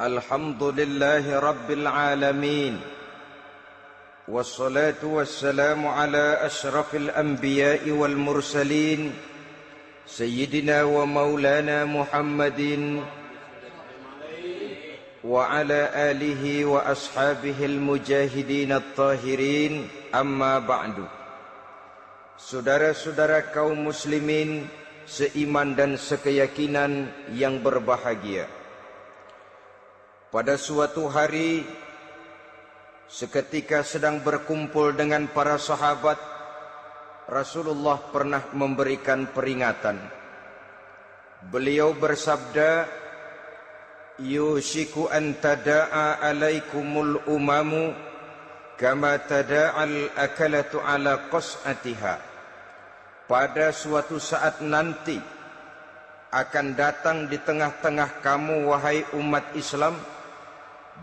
Alhamdulillahi Rabbil Alamin. Wassalatu wassalamu ala ashrafil anbiya'i wal mursalin Sayyidina wa maulana Muhammadin wa ala alihi wa ashabihi al-mujahidin at-tahirin. Amma ba'du. Saudara-saudara kaum muslimin seiman dan sekeyakinan yang berbahagia, pada suatu hari seketika sedang berkumpul dengan para sahabat, Rasulullah pernah memberikan peringatan. Beliau bersabda, "Yushiku an tada'a alaikumul umamu kama tada'al akalatu ala qas'atiha." Pada suatu saat nanti akan datang di tengah-tengah kamu, wahai umat Islam,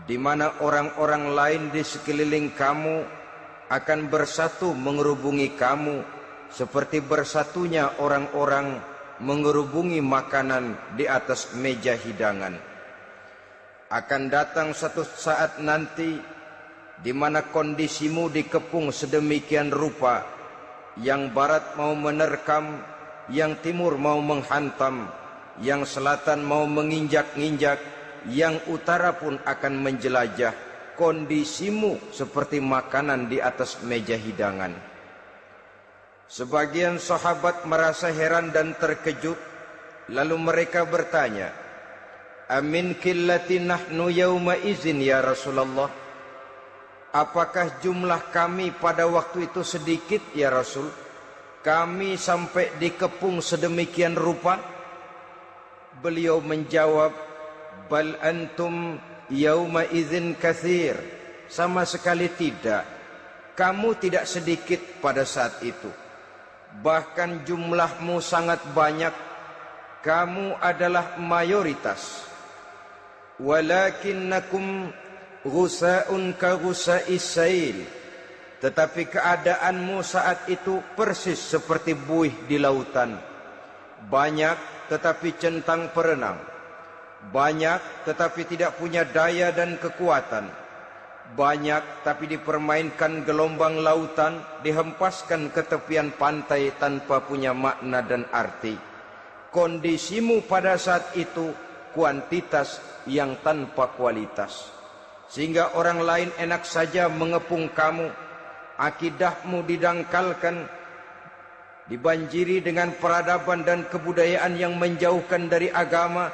di mana orang-orang lain di sekeliling kamu akan bersatu mengerubungi kamu seperti bersatunya orang-orang mengerubungi makanan di atas meja hidangan. Akan datang satu saat nanti di mana kondisimu dikepung sedemikian rupa, yang barat mau menerkam, yang timur mau menghantam, yang selatan mau menginjak-injak, yang utara pun akan menjelajah. Kondisimu seperti makanan di atas meja hidangan. Sebagian sahabat merasa heran dan terkejut, lalu mereka bertanya, "Amin qillati nahnu yauma izin ya Rasulullah?" Apakah jumlah kami pada waktu itu sedikit ya Rasul? Kami sampai dikepung sedemikian rupa? Beliau menjawab, "Bal antum yauma idzin katsir." Sama sekali tidak. Kamu tidak sedikit pada saat itu. Bahkan jumlahmu sangat banyak. Kamu adalah mayoritas. Walakinnakum ghusa'un ka ghusa'is sail. Tetapi keadaanmu saat itu persis seperti buih di lautan. Banyak tetapi centang perenang. Banyak tetapi tidak punya daya dan kekuatan. Banyak tapi dipermainkan gelombang lautan, dihempaskan ke tepian pantai tanpa punya makna dan arti. Kondisimu pada saat itu kuantitas yang tanpa kualitas, sehingga orang lain enak saja mengepung kamu. Akidahmu didangkalkan, dibanjiri dengan peradaban dan kebudayaan yang menjauhkan dari agama.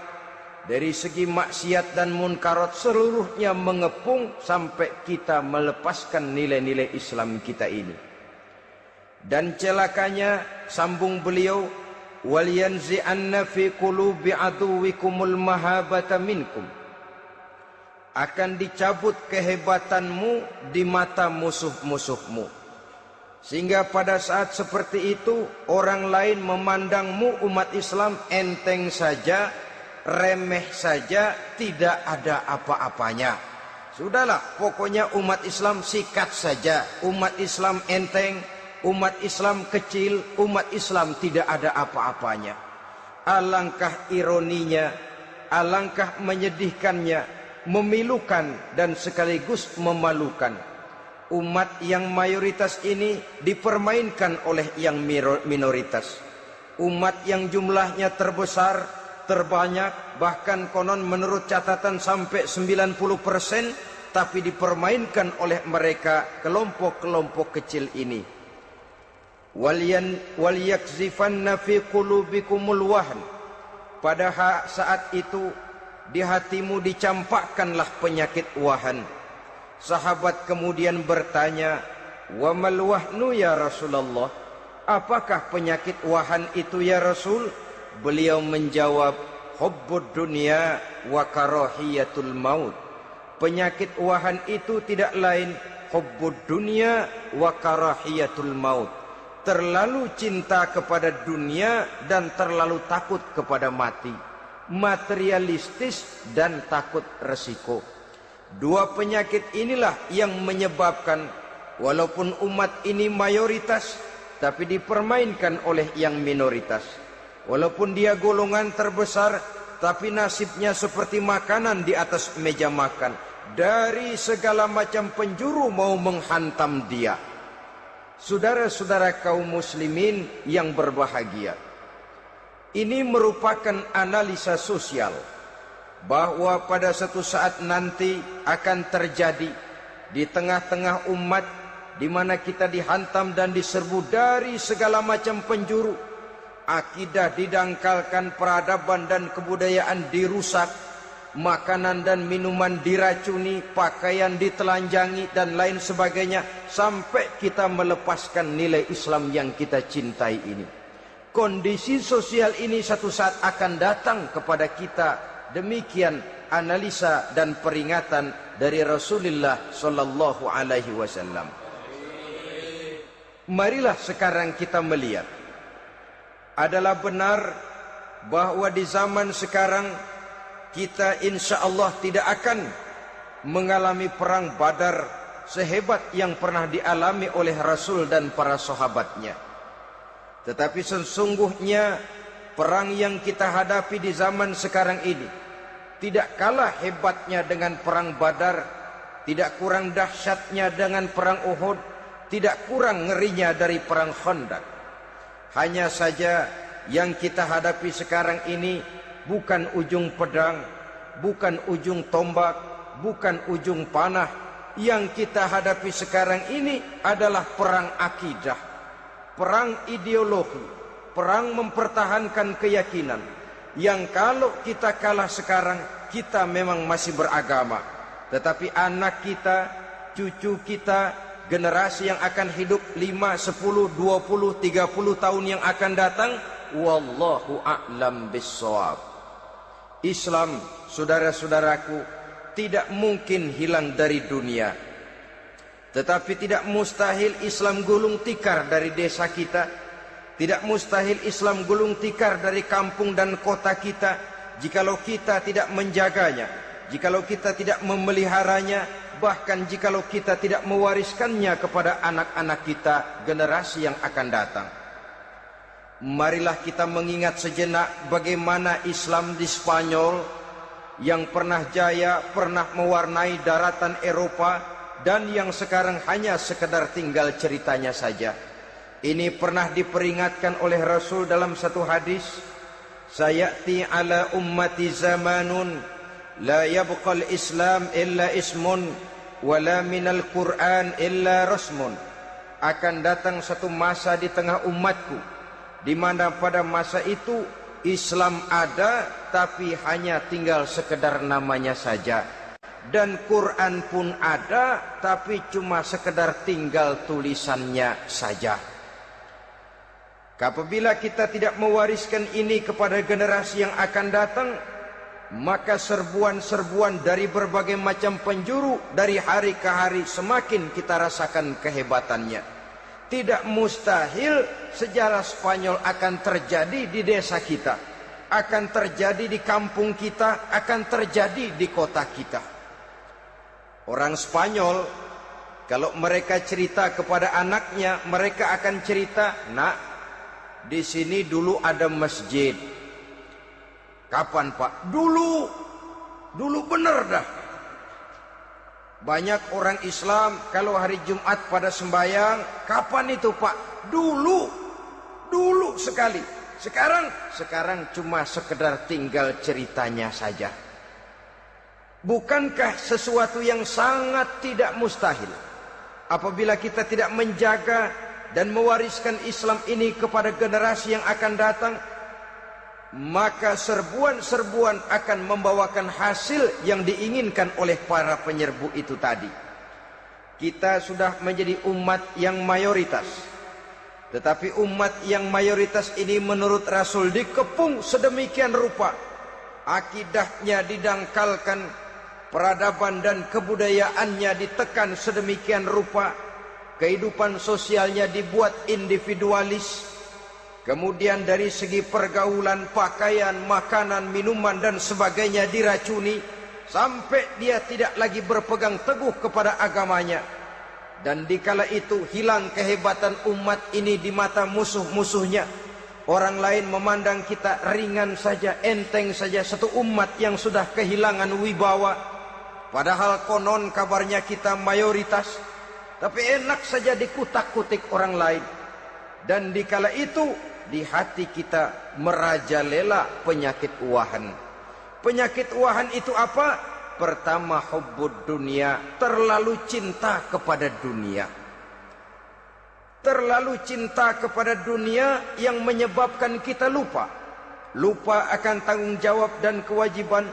Dari segi maksiat dan munkarat seluruhnya mengepung sampai kita melepaskan nilai-nilai Islam kita ini. Dan celakanya, sambung beliau, "Wal yanzi'anna fi qulubi aduwikumul mahabata minkum." Akan dicabut kehebatanmu di mata musuh-musuhmu, sehingga pada saat seperti itu orang lain memandangmu umat Islam enteng saja, remeh saja, tidak ada apa-apanya. Sudahlah, pokoknya umat Islam sikat saja. Umat Islam enteng, umat Islam kecil, umat Islam tidak ada apa-apanya. Alangkah ironinya, alangkah menyedihkannya, memilukan dan sekaligus memalukan. Umat yang mayoritas ini dipermainkan oleh yang minoritas. Umat yang jumlahnya terbesar, terbanyak, bahkan konon menurut catatan sampai 90%, tapi dipermainkan oleh mereka, kelompok-kelompok kecil ini. Wal yakzifanna fi qulubikumul wahn. Pada saat itu di hatimu dicampakkanlah penyakit wahan. Sahabat kemudian bertanya, "Wa mal wahnu ya Rasulullah?" Apakah penyakit wahan itu ya Rasul? Beliau menjawab, "Hubbud dunya wa karahiyatul maut." Penyakit wahan itu tidak lain hubbud dunya wa karahiyatul maut. Terlalu cinta kepada dunia dan terlalu takut kepada mati. Materialistis dan takut resiko. Dua penyakit inilah yang menyebabkan walaupun umat ini mayoritas, tapi dipermainkan oleh yang minoritas. Walaupun dia golongan terbesar, tapi nasibnya seperti makanan di atas meja makan. Dari segala macam penjuru mau menghantam dia. Saudara-saudara kaum muslimin yang berbahagia, ini merupakan analisa sosial bahwa pada satu saat nanti akan terjadi di tengah-tengah umat di mana kita dihantam dan diserbu dari segala macam penjuru. Akidah didangkalkan, peradaban dan kebudayaan dirusak, makanan dan minuman diracuni, pakaian ditelanjangi dan lain sebagainya, sampai kita melepaskan nilai Islam yang kita cintai ini. Kondisi sosial ini satu saat akan datang kepada kita. Demikian analisa dan peringatan dari Rasulullah sallallahu alaihi wasallam. Marilah sekarang kita melihat, adalah benar bahwa di zaman sekarang kita insya Allah tidak akan mengalami perang Badar sehebat yang pernah dialami oleh Rasul dan para sahabatnya. Tetapi sesungguhnya perang yang kita hadapi di zaman sekarang ini tidak kalah hebatnya dengan perang Badar, tidak kurang dahsyatnya dengan perang Uhud, tidak kurang ngerinya dari perang Khandaq. Hanya saja yang kita hadapi sekarang ini bukan ujung pedang, bukan ujung tombak, bukan ujung panah. Yang kita hadapi sekarang ini adalah perang akidah, perang ideologi, perang mempertahankan keyakinan. Yang kalau kita kalah sekarang, kita memang masih beragama. Tetapi anak kita, cucu kita, generasi yang akan hidup 5, 10, 20, 30 tahun yang akan datang, wallahu a'lam bissawab. Islam, saudara-saudaraku, tidak mungkin hilang dari dunia. Tetapi tidak mustahil Islam gulung tikar dari desa kita. Tidak mustahil Islam gulung tikar dari kampung dan kota kita, jikalau kita tidak menjaganya, jikalau kita tidak memeliharanya, bahkan jikalau kita tidak mewariskannya kepada anak-anak kita, generasi yang akan datang. Marilah kita mengingat sejenak bagaimana Islam di Spanyol yang pernah jaya, pernah mewarnai daratan Eropa, dan yang sekarang hanya sekedar tinggal ceritanya saja. Ini pernah diperingatkan oleh Rasul dalam satu hadis, sayati ala ummati zamanun la yabqal Islam illa ismun wala minal Quran illa rasmun. Akan datang satu masa di tengah umatku di mana pada masa itu Islam ada tapi hanya tinggal sekedar namanya saja, dan Quran pun ada tapi cuma sekedar tinggal tulisannya saja. Apabila kita tidak mewariskan ini kepada generasi yang akan datang, maka serbuan-serbuan dari berbagai macam penjuru dari hari ke hari semakin kita rasakan kehebatannya. Tidak mustahil sejarah Spanyol akan terjadi di desa kita, akan terjadi di kampung kita, akan terjadi di kota kita. Orang Spanyol kalau mereka cerita kepada anaknya, mereka akan cerita, "Nak, di sini dulu ada masjid." Kapan, Pak? Dulu bener dah. Banyak orang Islam kalau hari Jumat pada sembahyang, kapan itu, Pak? Dulu sekali. Sekarang cuma sekedar tinggal ceritanya saja. Bukankah sesuatu yang sangat tidak mustahil apabila kita tidak menjaga dan mewariskan Islam ini kepada generasi yang akan datang, maka serbuan-serbuan akan membawakan hasil yang diinginkan oleh para penyerbu itu tadi. Kita sudah menjadi umat yang mayoritas, tetapi umat yang mayoritas ini menurut Rasul dikepung sedemikian rupa, akidahnya didangkalkan, peradaban dan kebudayaannya ditekan sedemikian rupa, kehidupan sosialnya dibuat individualis. Kemudian dari segi pergaulan, pakaian, makanan, minuman dan sebagainya diracuni, sampai dia tidak lagi berpegang teguh kepada agamanya. Dan dikala itu hilang kehebatan umat ini di mata musuh-musuhnya. Orang lain memandang kita ringan saja, enteng saja, satu umat yang sudah kehilangan wibawa. Padahal konon kabarnya kita mayoritas, tapi enak saja dikutak-kutik orang lain. Dan dikala itu di hati kita merajalela penyakit uahan. Penyakit uahan itu apa? Pertama, hubbud dunia, terlalu cinta kepada dunia. Terlalu cinta kepada dunia yang menyebabkan kita lupa. Lupa akan tanggung jawab dan kewajiban.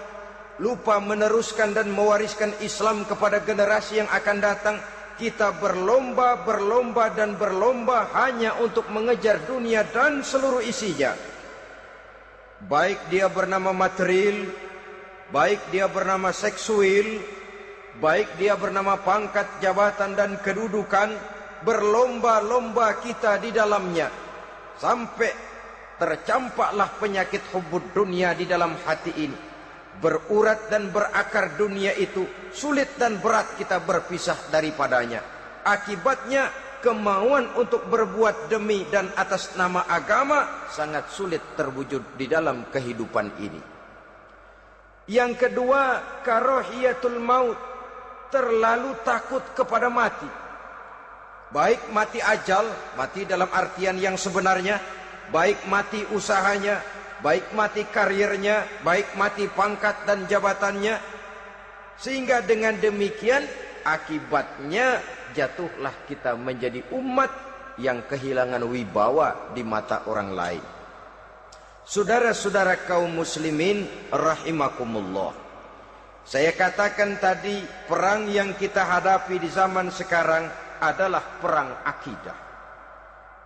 Lupa meneruskan dan mewariskan Islam kepada generasi yang akan datang. Kita berlomba hanya untuk mengejar dunia dan seluruh isinya. Baik dia bernama material, baik dia bernama seksual, baik dia bernama pangkat, jabatan dan kedudukan, berlomba-lomba kita di dalamnya. Sampai tercampaklah penyakit hubbud dunia di dalam hati ini. Berurat dan berakar dunia itu, sulit dan berat kita berpisah daripadanya. Akibatnya kemauan untuk berbuat demi dan atas nama agama sangat sulit terwujud di dalam kehidupan ini. Yang kedua, karahiyatul maut, terlalu takut kepada mati. Baik mati ajal, mati dalam artian yang sebenarnya, baik mati usahanya, baik mati karirnya, baik mati pangkat dan jabatannya. Sehingga dengan demikian akibatnya jatuhlah kita menjadi umat yang kehilangan wibawa di mata orang lain. Saudara-saudara kaum muslimin rahimakumullah. Saya katakan tadi, perang yang kita hadapi di zaman sekarang adalah perang akidah.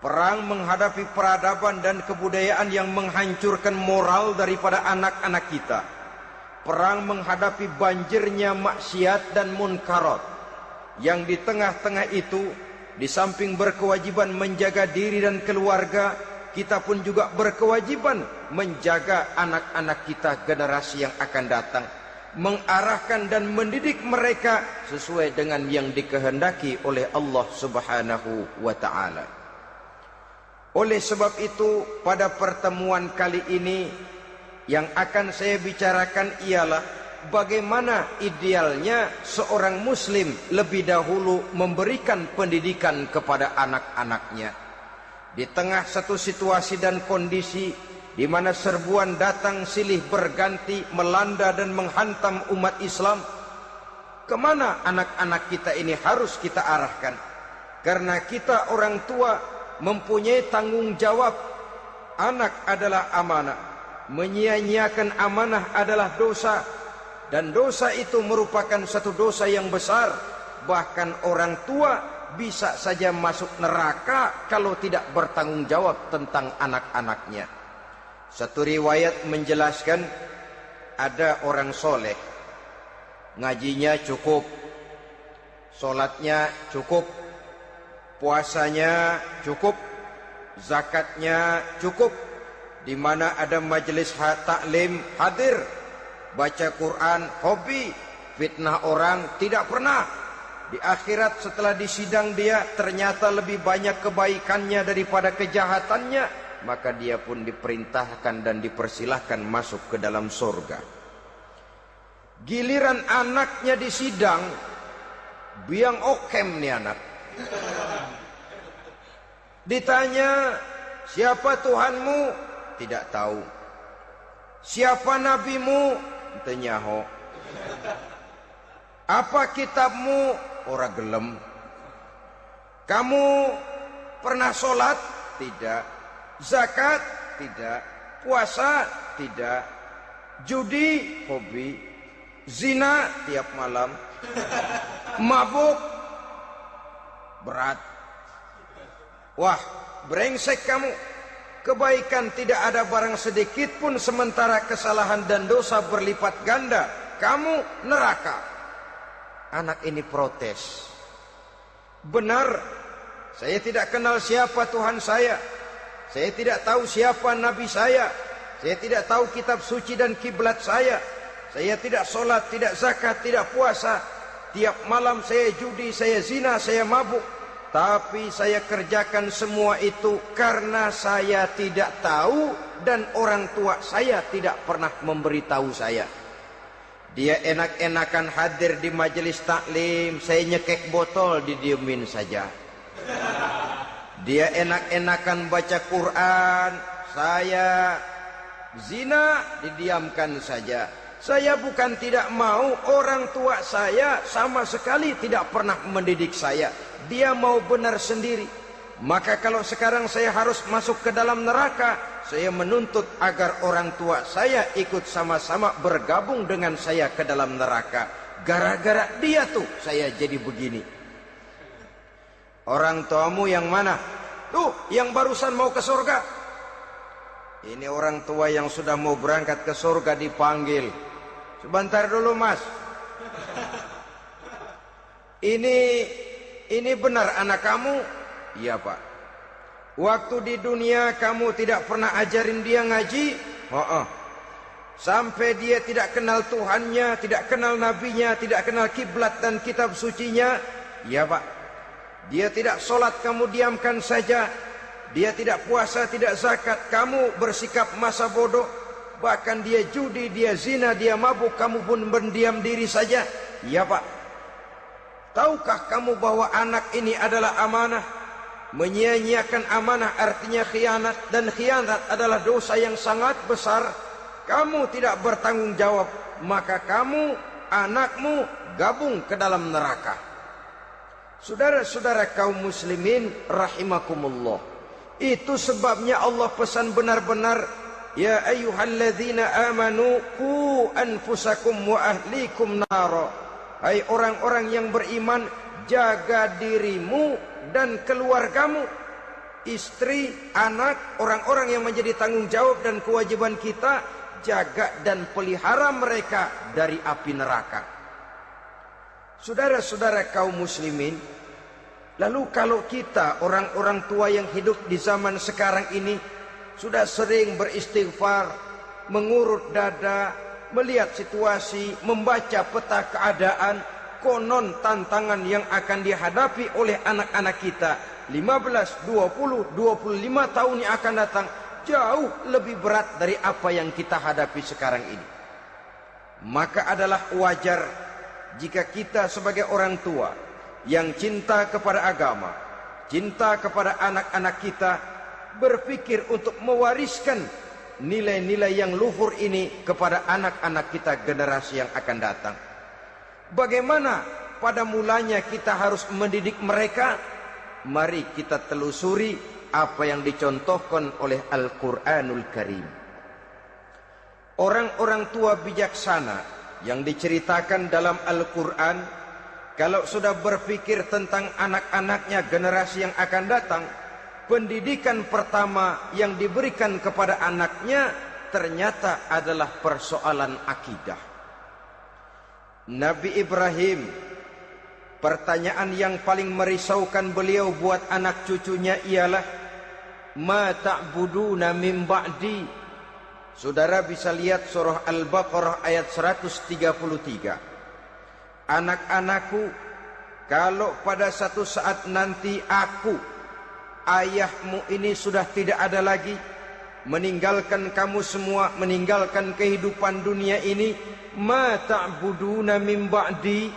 Perang menghadapi peradaban dan kebudayaan yang menghancurkan moral daripada anak-anak kita. Perang menghadapi banjirnya maksiat dan munkarat. Yang di tengah-tengah itu, di samping berkewajiban menjaga diri dan keluarga, kita pun juga berkewajiban menjaga anak-anak kita, generasi yang akan datang. Mengarahkan dan mendidik mereka sesuai dengan yang dikehendaki oleh Allah Subhanahu wa ta'ala. Oleh sebab itu, pada pertemuan kali ini yang akan saya bicarakan ialah bagaimana idealnya seorang muslim lebih dahulu memberikan pendidikan kepada anak-anaknya. Di tengah satu situasi dan kondisi di mana serbuan datang silih berganti melanda dan menghantam umat Islam, kemana anak-anak kita ini harus kita arahkan? Karena kita orang tua mempunyai tanggung jawab. Anak adalah amanah. Menyia-nyiakan amanah adalah dosa. Dan dosa itu merupakan satu dosa yang besar. Bahkan orang tua bisa saja masuk neraka kalau tidak bertanggung jawab tentang anak-anaknya. Satu riwayat menjelaskan ada orang soleh, ngajinya cukup, solatnya cukup, puasanya cukup, zakatnya cukup, di mana ada majelis taklim hadir, baca Quran hobi, fitnah orang tidak pernah. Di akhirat setelah disidang dia ternyata lebih banyak kebaikannya daripada kejahatannya, maka dia pun diperintahkan dan dipersilahkan masuk ke dalam surga. Giliran anaknya disidang, biang okem nih anak. Ditanya, siapa Tuhanmu? Tidak tahu. Siapa nabimu? Tenyaho. Apa kitabmu? Ora gelem. Kamu pernah sholat? Tidak. Zakat? Tidak. Puasa? Tidak. Judi? Hobi. Zina? Tiap malam. Mabuk? Berat. Wah, brengsek kamu. Kebaikan tidak ada barang sedikit pun, sementara kesalahan dan dosa berlipat ganda. Kamu neraka. Anak ini protes. Benar, saya tidak kenal siapa Tuhan saya. Saya tidak tahu siapa Nabi saya. Saya tidak tahu kitab suci dan kiblat saya. Saya tidak sholat, tidak zakat, tidak puasa. Tiap malam saya judi, saya zina, saya mabuk. Tapi saya kerjakan semua itu karena saya tidak tahu dan orang tua saya tidak pernah memberitahu saya. Dia enak-enakan hadir di majelis taklim, saya nyekek botol didiemin saja. Dia enak-enakan baca Quran, saya zina didiamkan saja. Saya bukan tidak mau, orang tua saya sama sekali tidak pernah mendidik saya. Dia mau benar sendiri. Maka kalau sekarang saya harus masuk ke dalam neraka, saya menuntut agar orang tua saya ikut sama-sama bergabung dengan saya ke dalam neraka. Gara-gara dia tuh saya jadi begini. Orang tuamu yang mana? Tuh, yang barusan mau ke surga. Ini orang tua yang sudah mau berangkat ke surga dipanggil. Sebentar dulu mas. Ini benar anak kamu? Iya pak. Waktu di dunia kamu tidak pernah ajarin dia ngaji? Sampai dia tidak kenal Tuhannya, tidak kenal nabinya, tidak kenal kiblat dan kitab sucinya? Iya pak. Dia tidak sholat, kamu diamkan saja. Dia tidak puasa, tidak zakat, kamu bersikap masa bodoh. Bahkan dia judi, dia zina, dia mabuk, kamu pun berdiam diri saja. Iya pak. Tahukah kamu bahwa anak ini adalah amanah? Menyia-nyiakan amanah artinya khianat, dan khianat adalah dosa yang sangat besar. Kamu tidak bertanggung jawab, maka kamu, anakmu gabung ke dalam neraka. Saudara-saudara kaum muslimin rahimakumullah, itu sebabnya Allah pesan benar-benar, ya ayyuhalladzina amanu qu anfusakum wa ahlikum nara. Hai orang-orang yang beriman, jaga dirimu dan keluargamu, istri, anak, orang-orang yang menjadi tanggung jawab dan kewajiban kita, jaga dan pelihara mereka dari api neraka. Saudara-saudara kaum muslimin, lalu kalau kita orang-orang tua yang hidup di zaman sekarang ini sudah sering beristighfar, mengurut dada, melihat situasi, membaca peta keadaan, konon tantangan yang akan dihadapi oleh anak-anak kita 15, 20, 25 tahun yang akan datang jauh lebih berat dari apa yang kita hadapi sekarang ini. Maka adalah wajar jika kita sebagai orang tua yang cinta kepada agama, cinta kepada anak-anak kita, berpikir untuk mewariskan nilai-nilai yang luhur ini kepada anak-anak kita generasi yang akan datang. Bagaimana pada mulanya kita harus mendidik mereka? Mari kita telusuri apa yang dicontohkan oleh Al-Quranul Karim. Orang-orang tua bijaksana yang diceritakan dalam Al-Quran, kalau sudah berpikir tentang anak-anaknya generasi yang akan datang, pendidikan pertama yang diberikan kepada anaknya ternyata adalah persoalan akidah. Nabi Ibrahim, pertanyaan yang paling merisaukan beliau buat anak cucunya ialah, ma ta'buduna min ba'di. Saudara bisa lihat surah Al-Baqarah ayat 133. Anak-anakku, kalau pada satu saat nanti aku, ayahmu ini sudah tidak ada lagi, meninggalkan kamu semua, meninggalkan kehidupan dunia ini, ma ta'buduna min ba'di,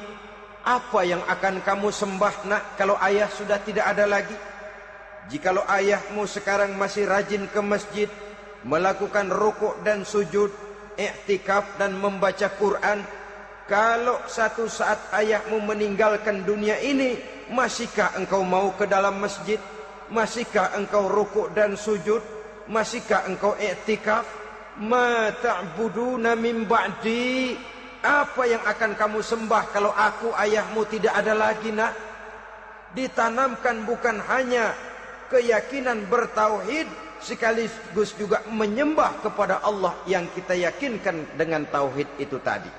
apa yang akan kamu sembah nak kalau ayah sudah tidak ada lagi? Jikalau ayahmu sekarang masih rajin ke masjid, melakukan rukuk dan sujud, i'tikaf dan membaca Quran, kalau satu saat ayahmu meninggalkan dunia ini, masihkah engkau mau ke dalam masjid? Masihkah engkau rukuk dan sujud? Masihkah engkau i'tikaf? Ma ta'buduna min ba'di, apa yang akan kamu sembah kalau aku ayahmu tidak ada lagi nak? Ditanamkan bukan hanya keyakinan bertauhid, sekaligus juga menyembah kepada Allah yang kita yakinkan dengan tauhid itu tadi.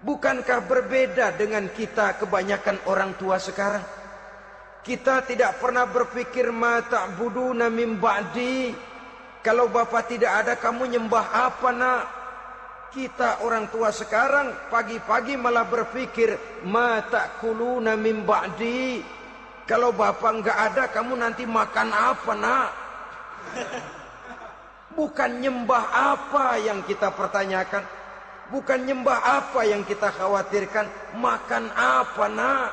Bukankah berbeda dengan kita kebanyakan orang tua sekarang? Kita tidak pernah berpikir ma ta'buduna min ba'di, kalau bapak tidak ada kamu nyembah apa nak? Kita orang tua sekarang pagi-pagi malah berpikir ma ta'kuluna min ba'di, Kalau bapak nggak ada, kamu nanti makan apa, nak? Bukan nyembah apa yang kita pertanyakan, bukan nyembah apa yang kita khawatirkan, makan apa, nak?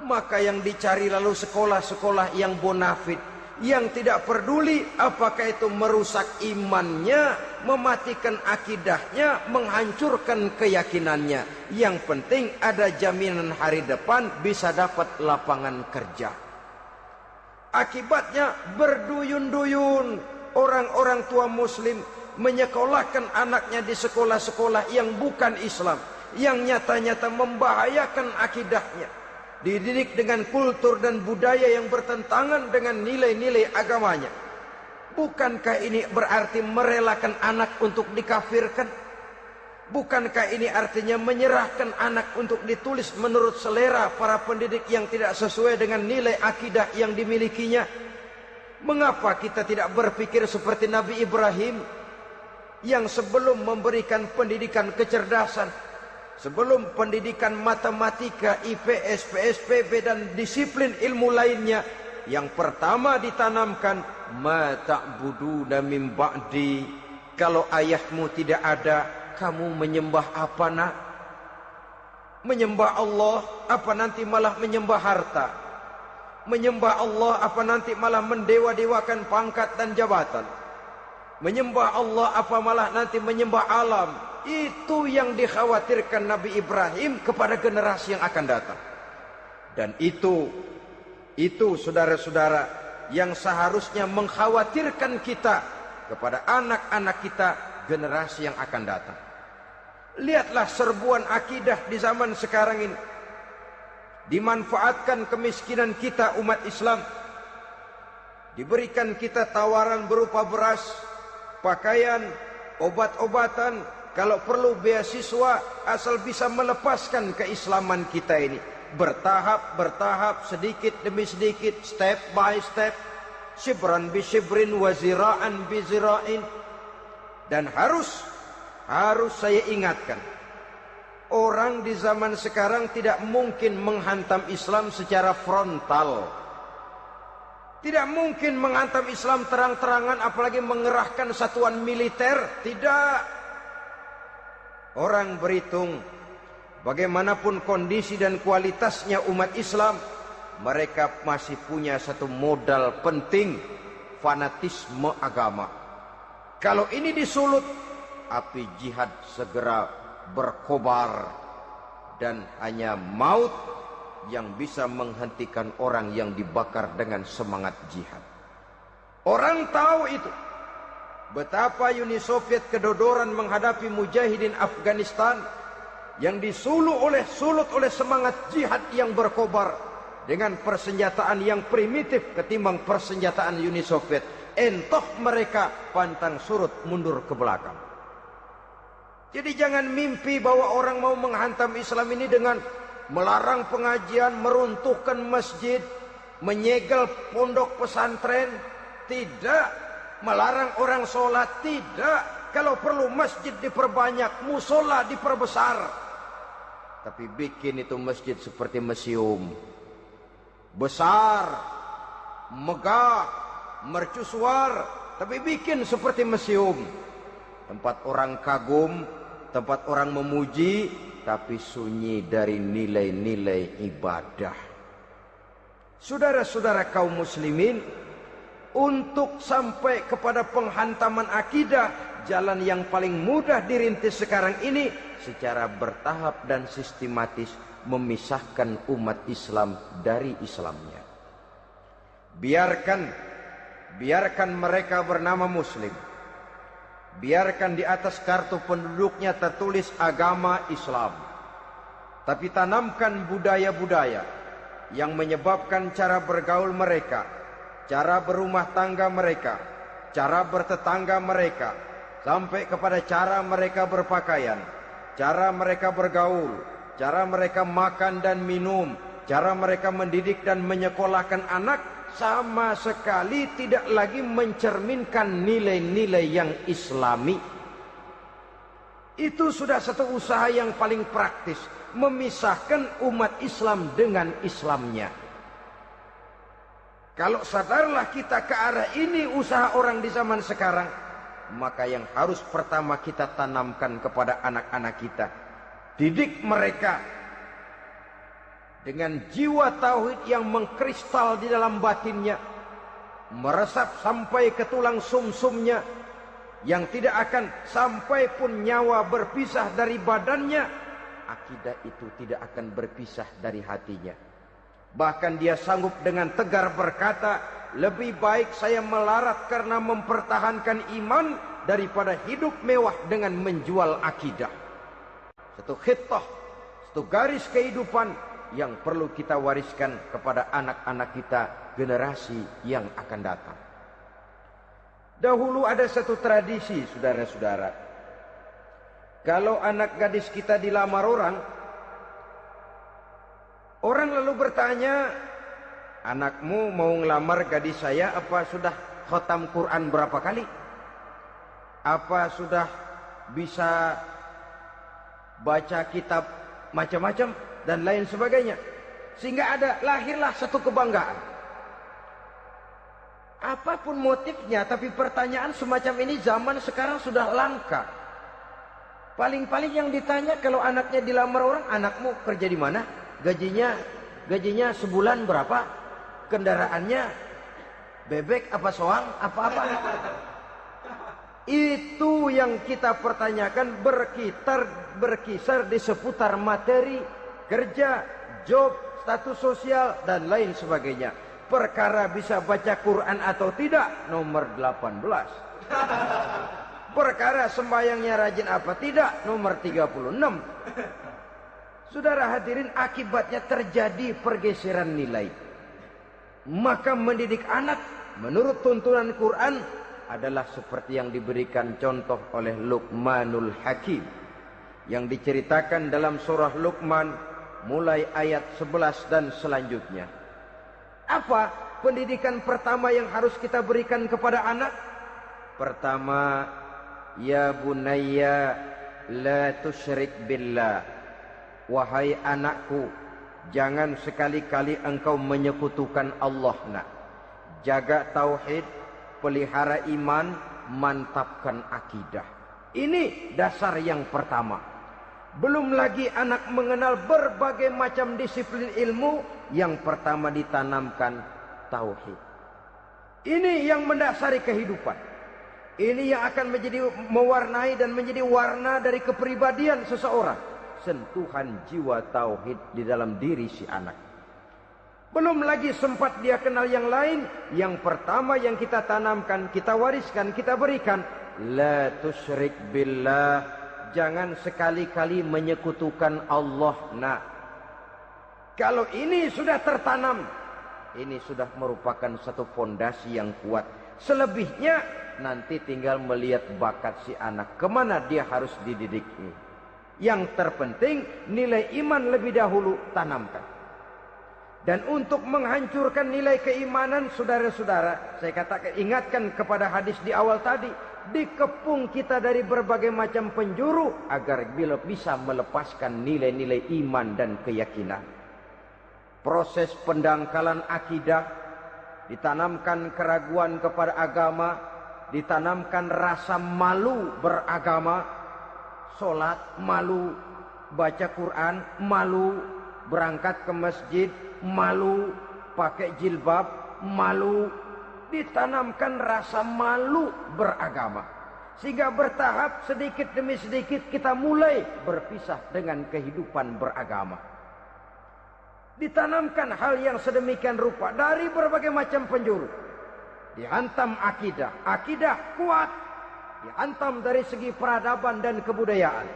Maka yang dicari lalu sekolah-sekolah yang bonafit, yang tidak peduli apakah itu merusak imannya, mematikan akidahnya, menghancurkan keyakinannya. Yang penting ada jaminan hari depan bisa dapat lapangan kerja. Akibatnya berduyun-duyun orang-orang tua muslim menyekolahkan anaknya di sekolah-sekolah yang bukan Islam, yang nyata-nyata membahayakan akidahnya, dididik dengan kultur dan budaya yang bertentangan dengan nilai-nilai agamanya. Bukankah ini berarti merelakan anak untuk dikafirkan? Bukankah ini artinya menyerahkan anak untuk ditulis menurut selera para pendidik yang tidak sesuai dengan nilai akidah yang dimilikinya? Mengapa kita tidak berpikir seperti Nabi Ibrahim yang sebelum memberikan pendidikan kecerdasan, sebelum pendidikan matematika, IPS, PSPB dan disiplin ilmu lainnya, yang pertama ditanamkan, ma ta'buduna min ba'di, kalau ayahmu tidak ada, kamu menyembah apa, nak? Menyembah Allah apa nanti malah menyembah harta? Menyembah Allah apa nanti malah mendewa-dewakan pangkat dan jabatan? Menyembah Allah apa malah nanti menyembah alam? Itu yang dikhawatirkan Nabi Ibrahim kepada generasi yang akan datang. Dan itu saudara-saudara yang seharusnya mengkhawatirkan kita kepada anak-anak kita, generasi yang akan datang. Lihatlah serbuan akidah di zaman sekarang ini. Dimanfaatkan kemiskinan kita umat Islam. Diberikan kita tawaran berupa beras, pakaian, obat-obatan, kalau perlu beasiswa, asal bisa melepaskan keislaman kita ini. Bertahap, sedikit demi sedikit, step by step, shibran bi shibrin wa zira'an bi zira'in. Dan harus saya ingatkan, orang di zaman sekarang tidak mungkin menghantam Islam secara frontal. Tidak mungkin menghantam Islam terang-terangan, apalagi mengerahkan satuan militer. Tidak. Orang berhitung bagaimanapun kondisi dan kualitasnya umat Islam, mereka masih punya satu modal penting, fanatisme agama. Kalau ini disulut, api jihad segera berkobar, dan hanya maut yang bisa menghentikan orang yang dibakar dengan semangat jihad. Orang tahu itu. Betapa Uni Soviet kedodoran menghadapi mujahidin Afghanistan yang disulut oleh semangat jihad yang berkobar dengan persenjataan yang primitif ketimbang persenjataan Uni Soviet. Entah mereka pantang surut mundur ke belakang. Jadi jangan mimpi bahwa orang mau menghantam Islam ini dengan melarang pengajian, meruntuhkan masjid, menyegel pondok pesantren. Tidak. Melarang orang sholat. Tidak. Kalau perlu masjid diperbanyak, musola diperbesar. Tapi bikin itu masjid seperti museum. Besar, megah, mercusuar, tapi bikin seperti museum. Tempat orang kagum, tempat orang memuji, tapi sunyi dari nilai-nilai ibadah. Saudara-saudara kaum muslimin, untuk sampai kepada penghantaman akidah, jalan yang paling mudah dirintis sekarang ini secara bertahap dan sistematis, memisahkan umat Islam dari Islamnya. Biarkan mereka bernama Muslim. Biarkan di atas kartu penduduknya tertulis agama Islam. Tapi tanamkan budaya-budaya yang menyebabkan cara bergaul mereka, cara berumah tangga mereka, cara bertetangga mereka, sampai kepada cara mereka berpakaian, cara mereka bergaul, cara mereka makan dan minum, cara mereka mendidik dan menyekolahkan anak, sama sekali tidak lagi mencerminkan nilai-nilai yang Islami. Itu sudah satu usaha yang paling praktis, memisahkan umat Islam dengan Islamnya. Kalau sadarlah kita ke arah ini usaha orang di zaman sekarang, maka yang harus pertama kita tanamkan kepada anak-anak kita, didik mereka dengan jiwa tauhid yang mengkristal di dalam batinnya, meresap sampai ke tulang sumsumnya, yang tidak akan sampai pun nyawa berpisah dari badannya, akidah itu tidak akan berpisah dari hatinya. Bahkan dia sanggup dengan tegar berkata, lebih baik saya melarat karena mempertahankan iman daripada hidup mewah dengan menjual akidah. Satu khittah, satu garis kehidupan yang perlu kita wariskan kepada anak-anak kita, generasi yang akan datang. Dahulu ada satu tradisi, saudara-saudara. Kalau anak gadis kita dilamar orang, orang lalu bertanya, anakmu mau ngelamar gadis saya, apa sudah khatam Quran berapa kali? Apa sudah bisa baca kitab macam-macam dan lain sebagainya? Sehingga lahirlah satu kebanggaan. Apapun motifnya, tapi pertanyaan semacam ini zaman sekarang sudah langka. Paling-paling yang ditanya kalau anaknya dilamar orang, anakmu kerja di mana? Gajinya sebulan berapa? Kendaraannya bebek apa soang apa-apa? Itu yang kita pertanyakan, berkisar di seputar materi, kerja, job, status sosial dan lain sebagainya. Perkara bisa baca Quran atau tidak, nomor 18. Perkara sembahyangnya rajin apa tidak, nomor 36. Saudara hadirin, akibatnya terjadi pergeseran nilai. Maka mendidik anak menurut tuntunan Quran adalah seperti yang diberikan contoh oleh Luqmanul Hakim, yang diceritakan dalam surah Luqman mulai ayat 11 dan selanjutnya. Apa pendidikan pertama yang harus kita berikan kepada anak? Pertama, ya bunayya la tusyrik billah. Wahai anakku, jangan sekali-kali engkau menyekutukan Allah. Nak, jaga tauhid, pelihara iman, mantapkan akidah. Ini dasar yang pertama. Belum lagi anak mengenal berbagai macam disiplin ilmu, yang pertama ditanamkan tauhid. Ini yang mendasari kehidupan. Ini yang akan menjadi mewarnai dan menjadi warna dari kepribadian seseorang. Sentuhan jiwa tauhid di dalam diri si anak. Belum lagi sempat dia kenal yang lain. Yang pertama yang kita tanamkan, kita wariskan, kita berikan, la tusyrik billah. Jangan sekali-kali menyekutukan Allah. Nah, kalau ini sudah tertanam, ini sudah merupakan satu fondasi yang kuat. Selebihnya nanti tinggal melihat bakat si anak, kemana dia harus dididik ini. Yang terpenting nilai iman lebih dahulu tanamkan. Dan untuk menghancurkan nilai keimanan, saudara-saudara, saya katakan, ingatkan kepada hadis di awal tadi, dikepung kita dari berbagai macam penjuru agar bila bisa melepaskan nilai-nilai iman dan keyakinan. Proses pendangkalan akidah, ditanamkan keraguan kepada agama, ditanamkan rasa malu beragama. Sholat malu, baca Quran malu, berangkat ke masjid malu, pakai jilbab malu. Ditanamkan rasa malu beragama, sehingga bertahap sedikit demi sedikit kita mulai berpisah dengan kehidupan beragama. Ditanamkan hal yang sedemikian rupa dari berbagai macam penjuru. Dihantam akidah, akidah kuat. Dihantam dari segi peradaban dan kebudayaan.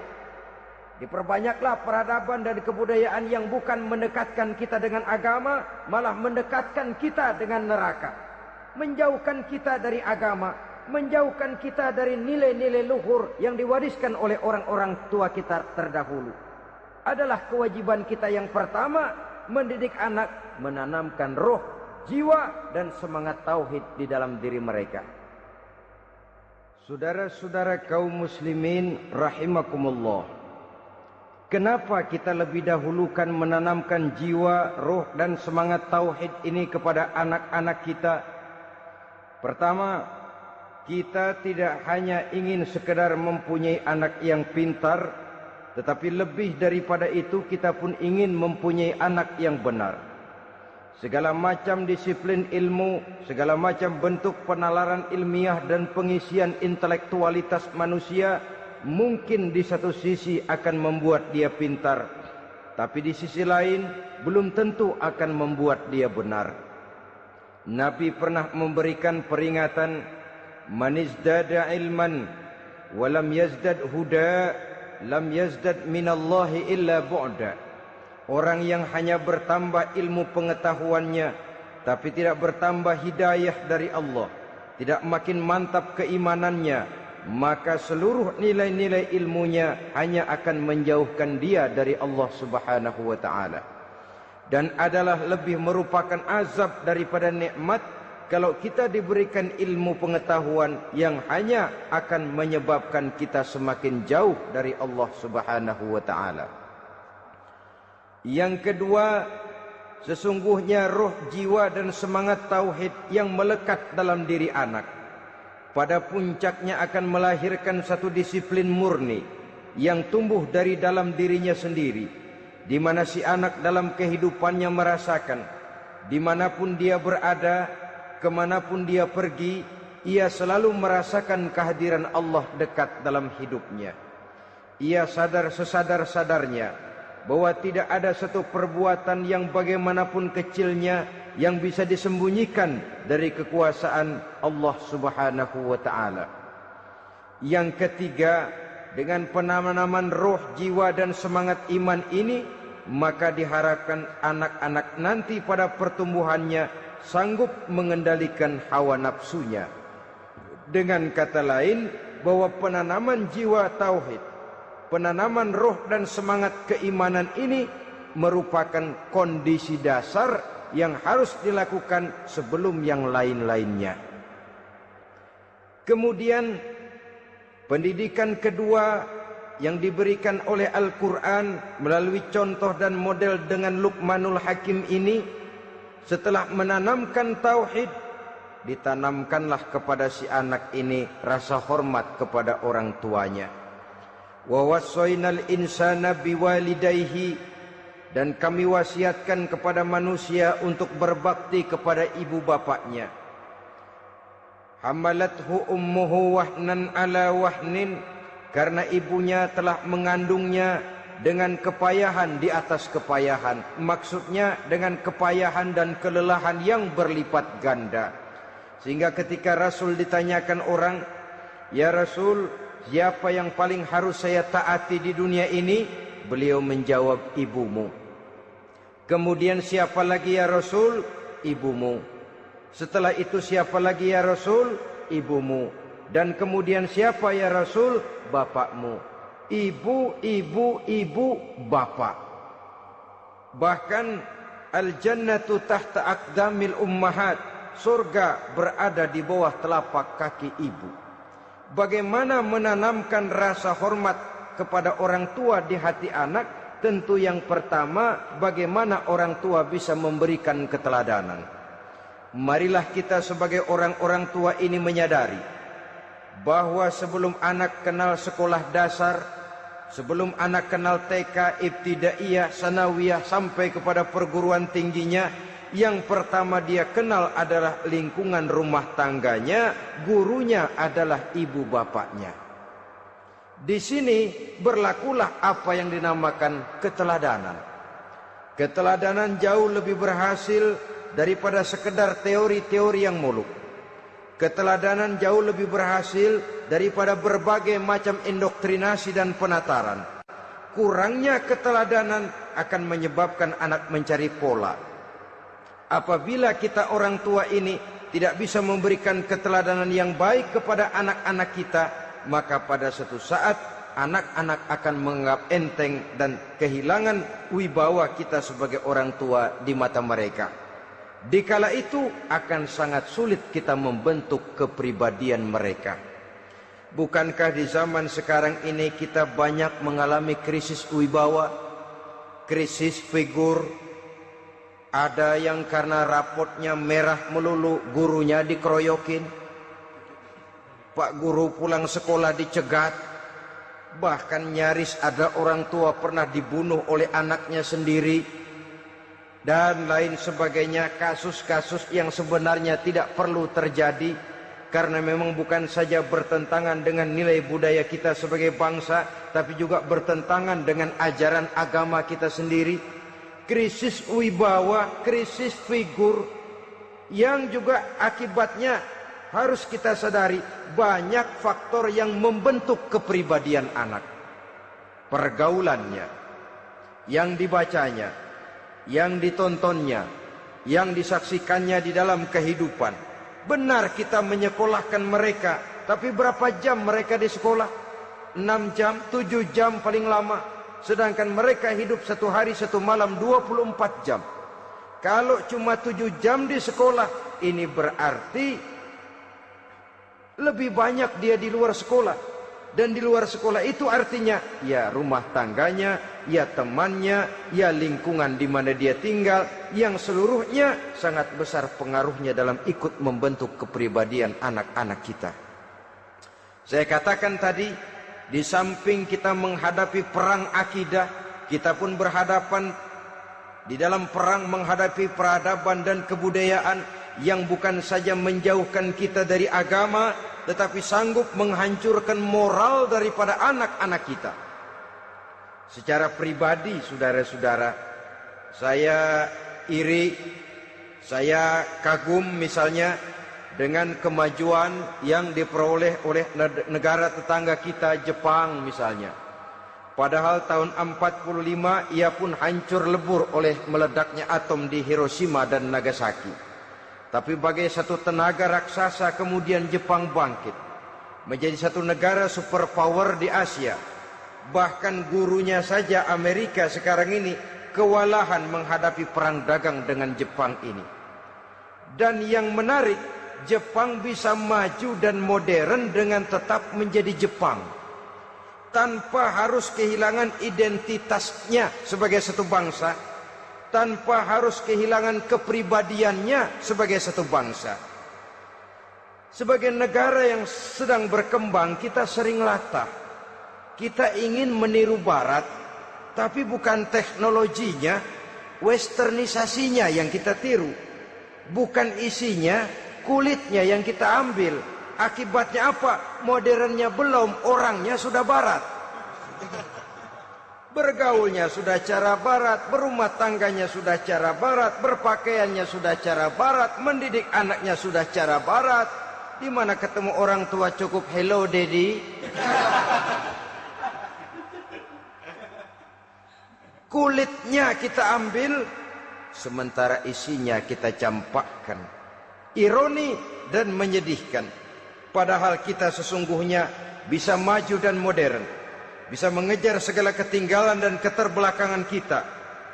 Diperbanyaklah peradaban dan kebudayaan yang bukan mendekatkan kita dengan agama, malah mendekatkan kita dengan neraka. Menjauhkan kita dari agama, menjauhkan kita dari nilai-nilai luhur yang diwariskan oleh orang-orang tua kita terdahulu. Adalah kewajiban kita yang pertama, mendidik anak, menanamkan roh, jiwa dan semangat tauhid di dalam diri mereka. Saudara-saudara kaum muslimin rahimakumullah, Kenapa kita lebih dahulukan menanamkan jiwa, roh dan semangat tauhid ini kepada anak-anak kita? Pertama, kita tidak hanya ingin sekedar mempunyai anak yang pintar, tetapi lebih daripada itu kita pun ingin mempunyai anak yang benar. Segala macam disiplin ilmu, segala macam bentuk penalaran ilmiah dan pengisian intelektualitas manusia mungkin di satu sisi akan membuat dia pintar, tapi di sisi lain belum tentu akan membuat dia benar. Nabi pernah memberikan peringatan, man izdada ilman walam yazdad huda lam yazdad minallahi illa bu'da. Orang yang hanya bertambah ilmu pengetahuannya tapi tidak bertambah hidayah dari Allah, tidak makin mantap keimanannya, maka seluruh nilai-nilai ilmunya hanya akan menjauhkan dia dari Allah Subhanahu wa taala. Dan adalah lebih merupakan azab daripada nikmat kalau kita diberikan ilmu pengetahuan yang hanya akan menyebabkan kita semakin jauh dari Allah Subhanahu wa taala. Yang kedua, sesungguhnya roh, jiwa dan semangat tauhid yang melekat dalam diri anak pada puncaknya akan melahirkan satu disiplin murni yang tumbuh dari dalam dirinya sendiri, di mana si anak dalam kehidupannya merasakan dimanapun dia berada, kemanapun dia pergi, ia selalu merasakan kehadiran Allah dekat dalam hidupnya. Ia sadar sesadar-sadarnya bahwa tidak ada satu perbuatan yang bagaimanapun kecilnya yang bisa disembunyikan dari kekuasaan Allah Subhanahu wa taala. Yang ketiga, dengan penanaman roh, jiwa dan semangat iman ini, maka diharapkan anak-anak nanti pada pertumbuhannya sanggup mengendalikan hawa nafsunya. Dengan kata lain, bahwa penanaman jiwa tauhid, penanaman roh dan semangat keimanan ini merupakan kondisi dasar yang harus dilakukan sebelum yang lain-lainnya. Kemudian pendidikan kedua yang diberikan oleh Al-Quran melalui contoh dan model dengan Luqmanul Hakim ini, setelah menanamkan tauhid, ditanamkanlah kepada si anak ini rasa hormat kepada orang tuanya. Wa wassaynal insana biwalidayhi, dan kami wasiatkan kepada manusia untuk berbakti kepada ibu bapaknya. Hamalathu ummuhu wahnan ala wahnin, karena ibunya telah mengandungnya dengan kepayahan di atas kepayahan. Maksudnya dengan kepayahan dan kelelahan yang berlipat ganda. Sehingga ketika Rasul ditanyakan orang, "Ya Rasul, siapa yang paling harus saya taati di dunia ini?" Beliau menjawab, "Ibumu." Kemudian, "Siapa lagi ya Rasul?" "Ibumu." Setelah itu, "Siapa lagi ya Rasul?" "Ibumu." Dan kemudian, "Siapa ya Rasul?" "Bapakmu." Ibu, ibu, ibu, bapak. Bahkan al-jannatu tahta aqdamil ummahat, surga berada di bawah telapak kaki ibu. Bagaimana menanamkan rasa hormat kepada orang tua di hati anak? Tentu yang pertama, bagaimana orang tua bisa memberikan keteladanan. Marilah kita sebagai orang-orang tua ini menyadari bahwa sebelum anak kenal sekolah dasar, sebelum anak kenal TK, ibtidaiyah, sanawiyah sampai kepada perguruan tingginya, yang pertama dia kenal adalah lingkungan rumah tangganya, gurunya adalah ibu bapaknya. Di sini berlakulah apa yang dinamakan keteladanan. Keteladanan jauh lebih berhasil daripada sekedar teori-teori yang muluk. Keteladanan jauh lebih berhasil daripada berbagai macam indoktrinasi dan penataran. Kurangnya keteladanan akan menyebabkan anak mencari pola. Apabila kita orang tua ini tidak bisa memberikan keteladanan yang baik kepada anak-anak kita, maka pada suatu saat anak-anak akan menganggap enteng dan kehilangan wibawa kita sebagai orang tua di mata mereka. Dikala itu akan sangat sulit kita membentuk kepribadian mereka. Bukankah di zaman sekarang ini kita banyak mengalami krisis wibawa, krisis figur? Ada yang karena rapotnya merah melulu, gurunya dikeroyokin. Pak guru pulang sekolah dicegat. Bahkan nyaris ada orang tua pernah dibunuh oleh anaknya sendiri. Dan lain sebagainya, kasus-kasus yang sebenarnya tidak perlu terjadi, karena memang bukan saja bertentangan dengan nilai budaya kita sebagai bangsa, tapi juga bertentangan dengan ajaran agama kita sendiri. Krisis wibawa, krisis figur, yang juga akibatnya harus kita sadari banyak faktor yang membentuk kepribadian anak. Pergaulannya, yang dibacanya, yang ditontonnya, yang disaksikannya di dalam kehidupan. Benar kita menyekolahkan mereka, tapi berapa jam mereka di sekolah? 6 jam, 7 jam paling lama. Sedangkan mereka hidup satu hari satu malam 24 jam. Kalau cuma 7 jam di sekolah, ini berarti lebih banyak dia di luar sekolah. Dan di luar sekolah itu artinya ya rumah tangganya, ya temannya, ya lingkungan di mana dia tinggal, yang seluruhnya sangat besar pengaruhnya dalam ikut membentuk kepribadian anak-anak kita. Saya katakan tadi, di samping kita menghadapi perang akidah, kita pun berhadapan di dalam perang menghadapi peradaban dan kebudayaan yang bukan saja menjauhkan kita dari agama, tetapi sanggup menghancurkan moral daripada anak-anak kita. Secara pribadi, saudara-saudara, saya iri, saya kagum misalnya dengan kemajuan yang diperoleh oleh negara tetangga kita, Jepang misalnya. Padahal tahun 45 ia pun hancur lebur oleh meledaknya atom di Hiroshima dan Nagasaki. Tapi bagai satu tenaga raksasa kemudian Jepang bangkit menjadi satu negara superpower di Asia. Bahkan gurunya saja Amerika sekarang ini kewalahan menghadapi perang dagang dengan Jepang ini. Dan yang menarik, Jepang bisa maju dan modern dengan tetap menjadi Jepang, tanpa harus kehilangan identitasnya sebagai satu bangsa, tanpa harus kehilangan kepribadiannya sebagai satu bangsa. Sebagai negara yang sedang berkembang, kita sering latah. Kita ingin meniru Barat, tapi bukan teknologinya, westernisasinya yang kita tiru. Bukan isinya, kulitnya yang kita ambil. Akibatnya apa? Modernnya belum, orangnya sudah Barat. Bergaulnya sudah cara Barat, berumah tangganya sudah cara Barat, berpakaiannya sudah cara Barat, mendidik anaknya sudah cara Barat. Di mana ketemu orang tua cukup hello daddy. Kulitnya kita ambil, sementara isinya kita campakkan. Ironi dan menyedihkan. Padahal kita sesungguhnya bisa maju dan modern, bisa mengejar segala ketinggalan dan keterbelakangan kita,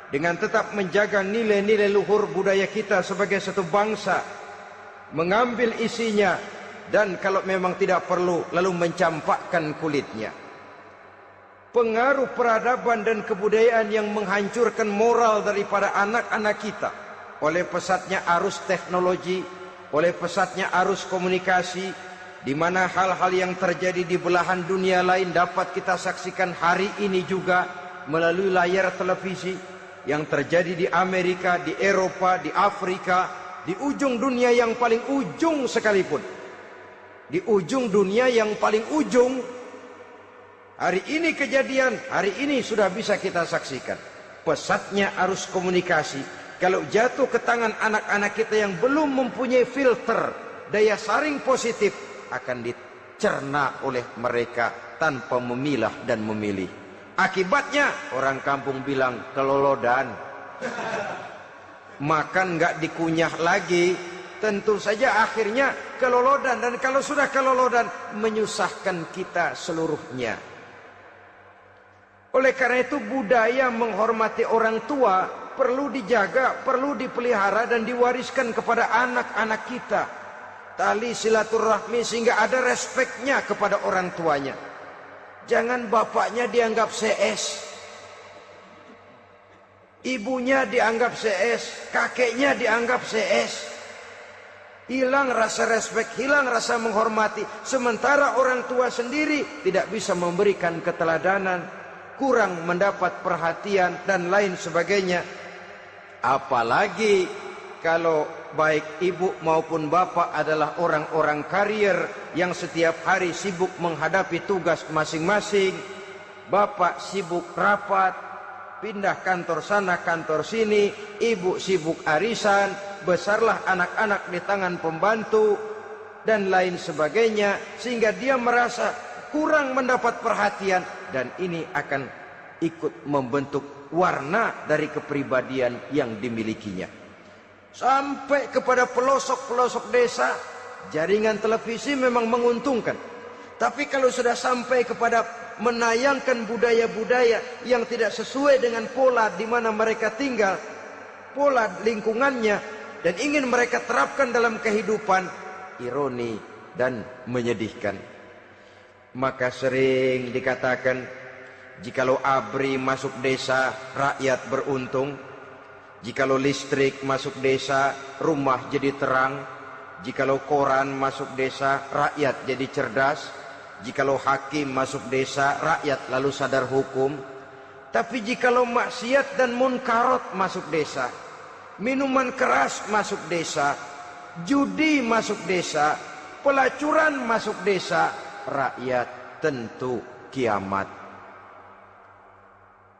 dengan tetap menjaga nilai-nilai luhur budaya kita sebagai satu bangsa, mengambil isinya, dan kalau memang tidak perlu, lalu mencampakkan kulitnya. Pengaruh peradaban dan kebudayaan yang menghancurkan moral daripada anak-anak kita oleh pesatnya arus teknologi, oleh pesatnya arus komunikasi, di mana hal-hal yang terjadi di belahan dunia lain dapat kita saksikan hari ini juga melalui layar televisi, yang terjadi di Amerika, di Eropa, di Afrika, di ujung dunia yang paling ujung sekalipun. Di ujung dunia yang paling ujung, hari ini kejadian, hari ini sudah bisa kita saksikan. Pesatnya arus komunikasi, kalau jatuh ke tangan anak-anak kita yang belum mempunyai filter, daya saring positif, akan dicerna oleh mereka tanpa memilah dan memilih. Akibatnya orang kampung bilang kelolodan. Makan nggak dikunyah lagi. Tentu saja akhirnya kelolodan, dan kalau sudah kelolodan menyusahkan kita seluruhnya. Oleh karena itu budaya menghormati orang tua perlu dijaga, perlu dipelihara dan diwariskan kepada anak-anak kita. tali silaturahmi sehingga ada respeknya kepada orang tuanya. Jangan bapaknya dianggap CS, ibunya dianggap CS, kakeknya dianggap CS. Hilang rasa respek, hilang rasa menghormati. Sementara orang tua sendiri tidak bisa memberikan keteladanan, kurang mendapat perhatian dan lain sebagainya. Apalagi kalau baik ibu maupun bapak adalah orang-orang karier yang setiap hari sibuk menghadapi tugas masing-masing. Bapak sibuk rapat, pindah kantor sana kantor sini, ibu sibuk arisan, besarlah anak-anak di tangan pembantu dan lain sebagainya, sehingga dia merasa kurang mendapat perhatian, dan ini akan ikut membentuk warna dari kepribadian yang dimilikinya. Sampai kepada pelosok-pelosok desa, jaringan televisi memang menguntungkan. Tapi kalau sudah sampai kepada menayangkan budaya-budaya yang tidak sesuai dengan pola di mana mereka tinggal, pola lingkungannya, dan ingin mereka terapkan dalam kehidupan, ironi dan menyedihkan. Maka sering dikatakan, jikalau ABRI masuk desa, rakyat beruntung. Jikalau listrik masuk desa, rumah jadi terang. Jikalau koran masuk desa, rakyat jadi cerdas. Jikalau hakim masuk desa, rakyat lalu sadar hukum. Tapi jikalau maksiat dan munkarat masuk desa, minuman keras masuk desa, judi masuk desa, pelacuran masuk desa, rakyat tentu kiamat.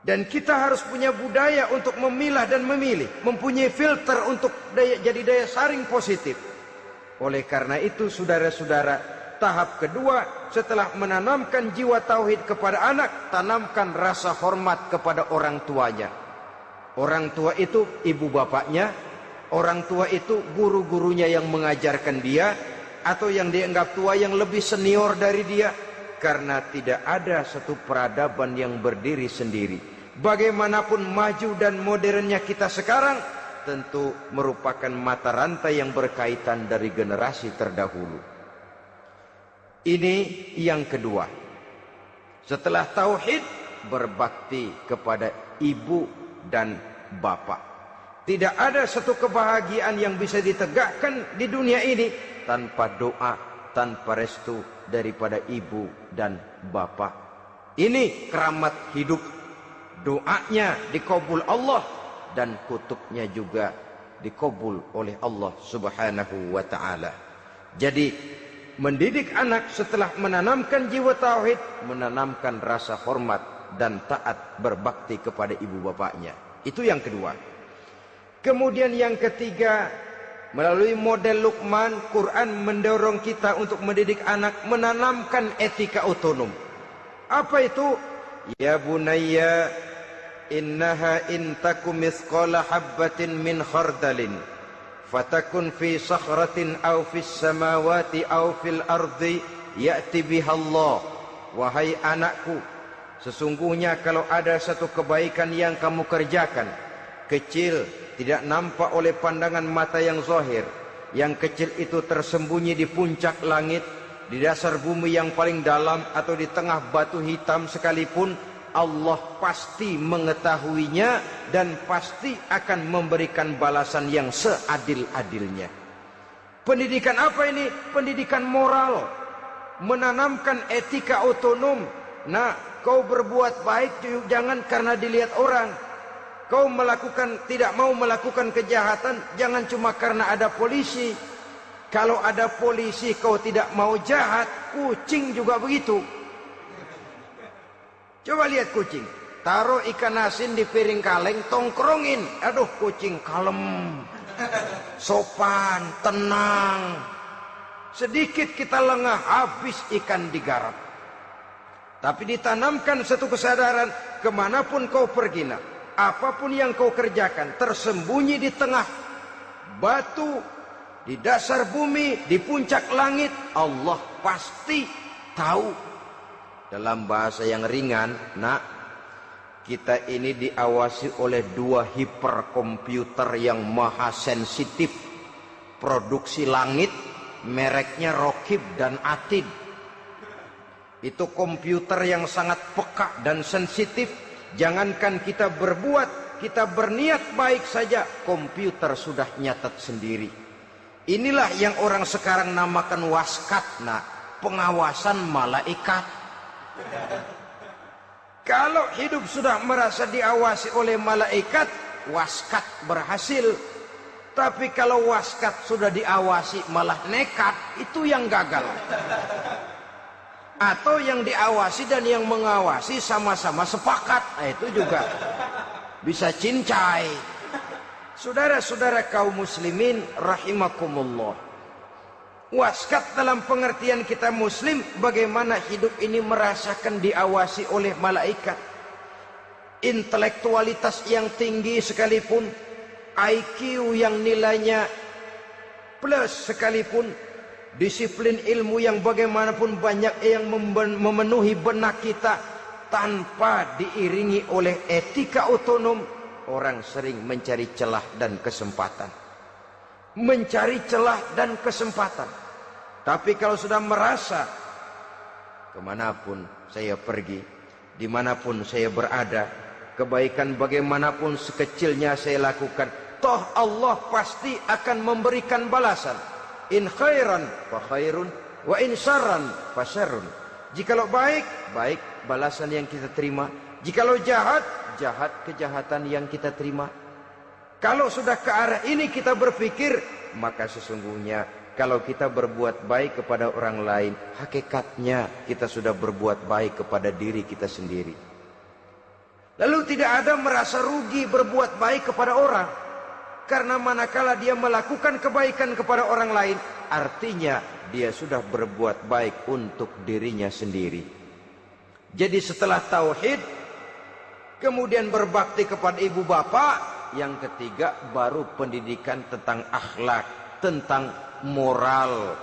Dan kita harus punya budaya untuk memilah dan memilih, mempunyai filter untuk jadi daya saring positif. Oleh karena itu, saudara-saudara, tahap kedua setelah menanamkan jiwa tauhid kepada anak, tanamkan rasa hormat kepada orang tuanya. Orang tua itu ibu bapaknya, orang tua itu guru-gurunya yang mengajarkan dia, atau yang dianggap tua yang lebih senior dari dia. Karena tidak ada satu peradaban yang berdiri sendiri. Bagaimanapun maju dan modernnya kita sekarang, tentu merupakan mata rantai yang berkaitan dari generasi terdahulu. Ini yang kedua. Setelah tauhid, berbakti kepada ibu dan bapak. Tidak ada satu kebahagiaan yang bisa ditegakkan di dunia ini tanpa doa, tanpa restu daripada ibu dan bapak. Ini keramat hidup. Doanya dikabul Allah dan kutubnya juga dikabul oleh Allah Subhanahu wa ta'ala. Jadi mendidik anak setelah menanamkan jiwa tauhid, menanamkan rasa hormat dan taat berbakti kepada ibu bapaknya. Itu yang kedua. Kemudian yang ketiga, melalui model Luqman, Quran mendorong kita untuk mendidik anak, menanamkan etika otonom. Apa itu? Ya bunayya, innaha intakum mithqala habbatin min khardalin, fatakun fi sakhratin aw fis samawati aw fil ardi ya'ti bihallah. Wahai anakku, sesungguhnya kalau ada satu kebaikan yang kamu kerjakan, kecil, tidak nampak oleh pandangan mata yang zahir, yang kecil itu tersembunyi di puncak langit, di dasar bumi yang paling dalam, atau di tengah batu hitam sekalipun, Allah pasti mengetahuinya dan pasti akan memberikan balasan yang seadil-adilnya. Pendidikan apa ini? Pendidikan moral, menanamkan etika otonom. Nah, kau berbuat baik jangan karena dilihat orang. Kau tidak mau melakukan kejahatan jangan cuma karena ada polisi. Kalau ada polisi kau tidak mau jahat, kucing juga begitu. Coba lihat kucing, taruh ikan asin di piring kaleng, tongkrongin. Aduh, kucing kalem, sopan, tenang. Sedikit kita lengah, habis ikan digarap. Tapi ditanamkan satu kesadaran, kemanapun kau pergi, nak, apapun yang kau kerjakan, tersembunyi di tengah batu, di dasar bumi, di puncak langit, Allah pasti tahu. Dalam bahasa yang ringan, nak, kita ini diawasi oleh dua hiperkomputer yang maha sensitif. Produksi langit mereknya Rokib dan Atid. Itu komputer yang sangat peka dan sensitif. Jangankan kita berbuat, kita berniat baik saja, komputer sudah nyatat sendiri. Inilah yang orang sekarang namakan waskat, nah, pengawasan malaikat. Kalau hidup sudah merasa diawasi oleh malaikat, waskat berhasil. Tapi kalau waskat sudah diawasi malah nekat, itu yang gagal. Atau yang diawasi dan yang mengawasi sama-sama sepakat, nah, itu juga bisa cincai. Saudara-saudara kaum muslimin rahimakumullah, waskat dalam pengertian kita muslim, bagaimana hidup ini merasakan diawasi oleh malaikat. Intelektualitas yang tinggi sekalipun, IQ yang nilainya plus sekalipun, disiplin ilmu yang bagaimanapun banyak yang memenuhi benak kita, tanpa diiringi oleh etika otonom, orang sering mencari celah dan kesempatan. Mencari celah dan kesempatan. Tapi kalau sudah merasa, kemanapun saya pergi, dimanapun saya berada, kebaikan bagaimanapun sekecilnya saya lakukan, toh Allah pasti akan memberikan balasan. In khairan fa khairun, wa in syarran fa syarrun. Jikalau baik, baik balasan yang kita terima. Jikalau jahat, jahat kejahatan yang kita terima. Kalau sudah ke arah ini kita berpikir, maka sesungguhnya kalau kita berbuat baik kepada orang lain, hakikatnya kita sudah berbuat baik kepada diri kita sendiri. Lalu tidak ada merasa rugi berbuat baik kepada orang. Karena manakala dia melakukan kebaikan kepada orang lain, artinya dia sudah berbuat baik untuk dirinya sendiri. Jadi setelah tauhid, kemudian berbakti kepada ibu bapak, yang ketiga baru pendidikan tentang akhlak, tentang moral.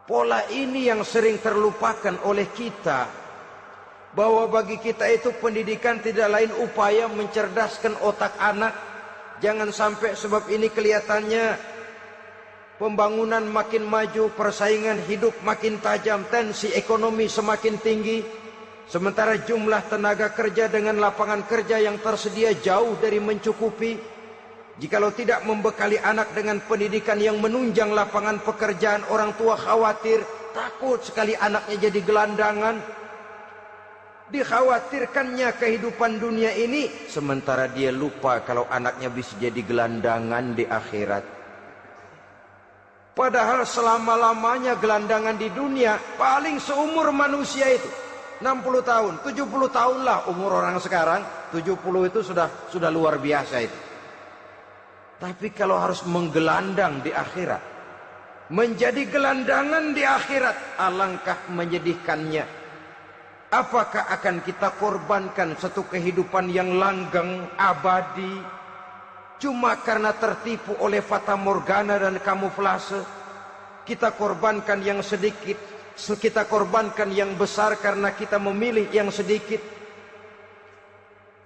Pola ini yang sering terlupakan oleh kita, bahwa bagi kita itu pendidikan tidak lain upaya mencerdaskan otak anak. Jangan sampai sebab ini kelihatannya pembangunan makin maju, persaingan hidup makin tajam, tensi ekonomi semakin tinggi, sementara jumlah tenaga kerja dengan lapangan kerja yang tersedia jauh dari mencukupi. Jikalau tidak membekali anak dengan pendidikan yang menunjang lapangan pekerjaan, orang tua khawatir, takut sekali anaknya jadi gelandangan. Dikhawatirkannya kehidupan dunia ini, sementara dia lupa kalau anaknya bisa jadi gelandangan di akhirat. Padahal selama-lamanya gelandangan di dunia paling seumur manusia itu 60 tahun, 70 tahun lah umur orang sekarang. 70 itu sudah luar biasa itu. Tapi kalau harus menggelandang di akhirat, menjadi gelandangan di akhirat, alangkah menyedihkannya. Apakah akan kita korbankan satu kehidupan yang langgeng, abadi, cuma karena tertipu oleh fata morgana dan kamuflase? Kita korbankan yang sedikit, kita korbankan yang besar karena kita memilih yang sedikit.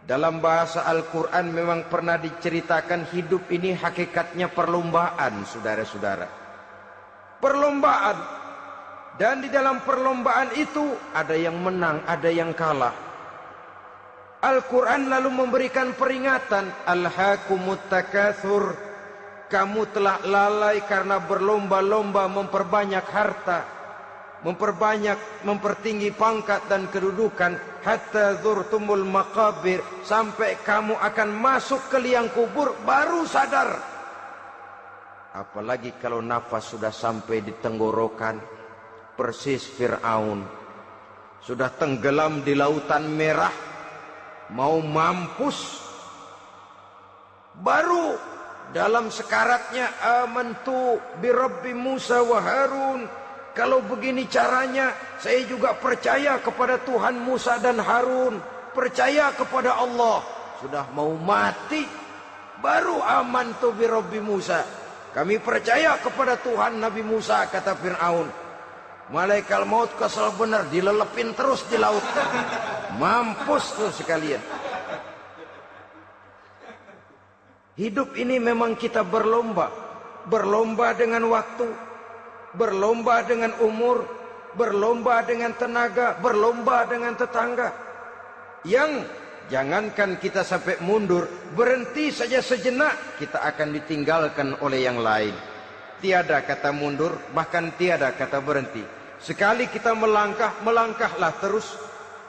Dalam bahasa Al-Quran memang pernah diceritakan hidup ini hakikatnya perlombaan, saudara-saudara. Perlombaan. Dan di dalam perlombaan itu ada yang menang, ada yang kalah. Al-Quran lalu memberikan peringatan, Alhaakumut takatsur, kamu telah lalai karena berlomba-lomba memperbanyak harta, mempertinggi pangkat dan kedudukan, hatta zurtumul maqabir, sampai kamu akan masuk ke liang kubur baru sadar. Apalagi kalau nafas sudah sampai di tenggorokan. Persis Fir'aun sudah tenggelam di lautan merah, mau mampus, baru dalam sekaratnya amantu bi Rabbi Musa wa Harun. Kalau begini caranya, saya juga percaya kepada Tuhan Musa dan Harun, percaya kepada Allah. Sudah mau mati, baru amantu bi Rabbi Musa, kami percaya kepada Tuhan Nabi Musa, kata Fir'aun. Malaikat maut kesal benar, dilelepin terus di laut, mampus tuh sekalian. Hidup ini memang kita berlomba. berlomba dengan waktu, berlomba dengan umur, berlomba dengan tenaga, berlomba dengan tetangga. Yang jangankan kita sampai mundur, berhenti saja sejenak, kita akan ditinggalkan oleh yang lain. Tiada kata mundur, bahkan tiada kata berhenti. Sekali kita melangkah, melangkahlah terus.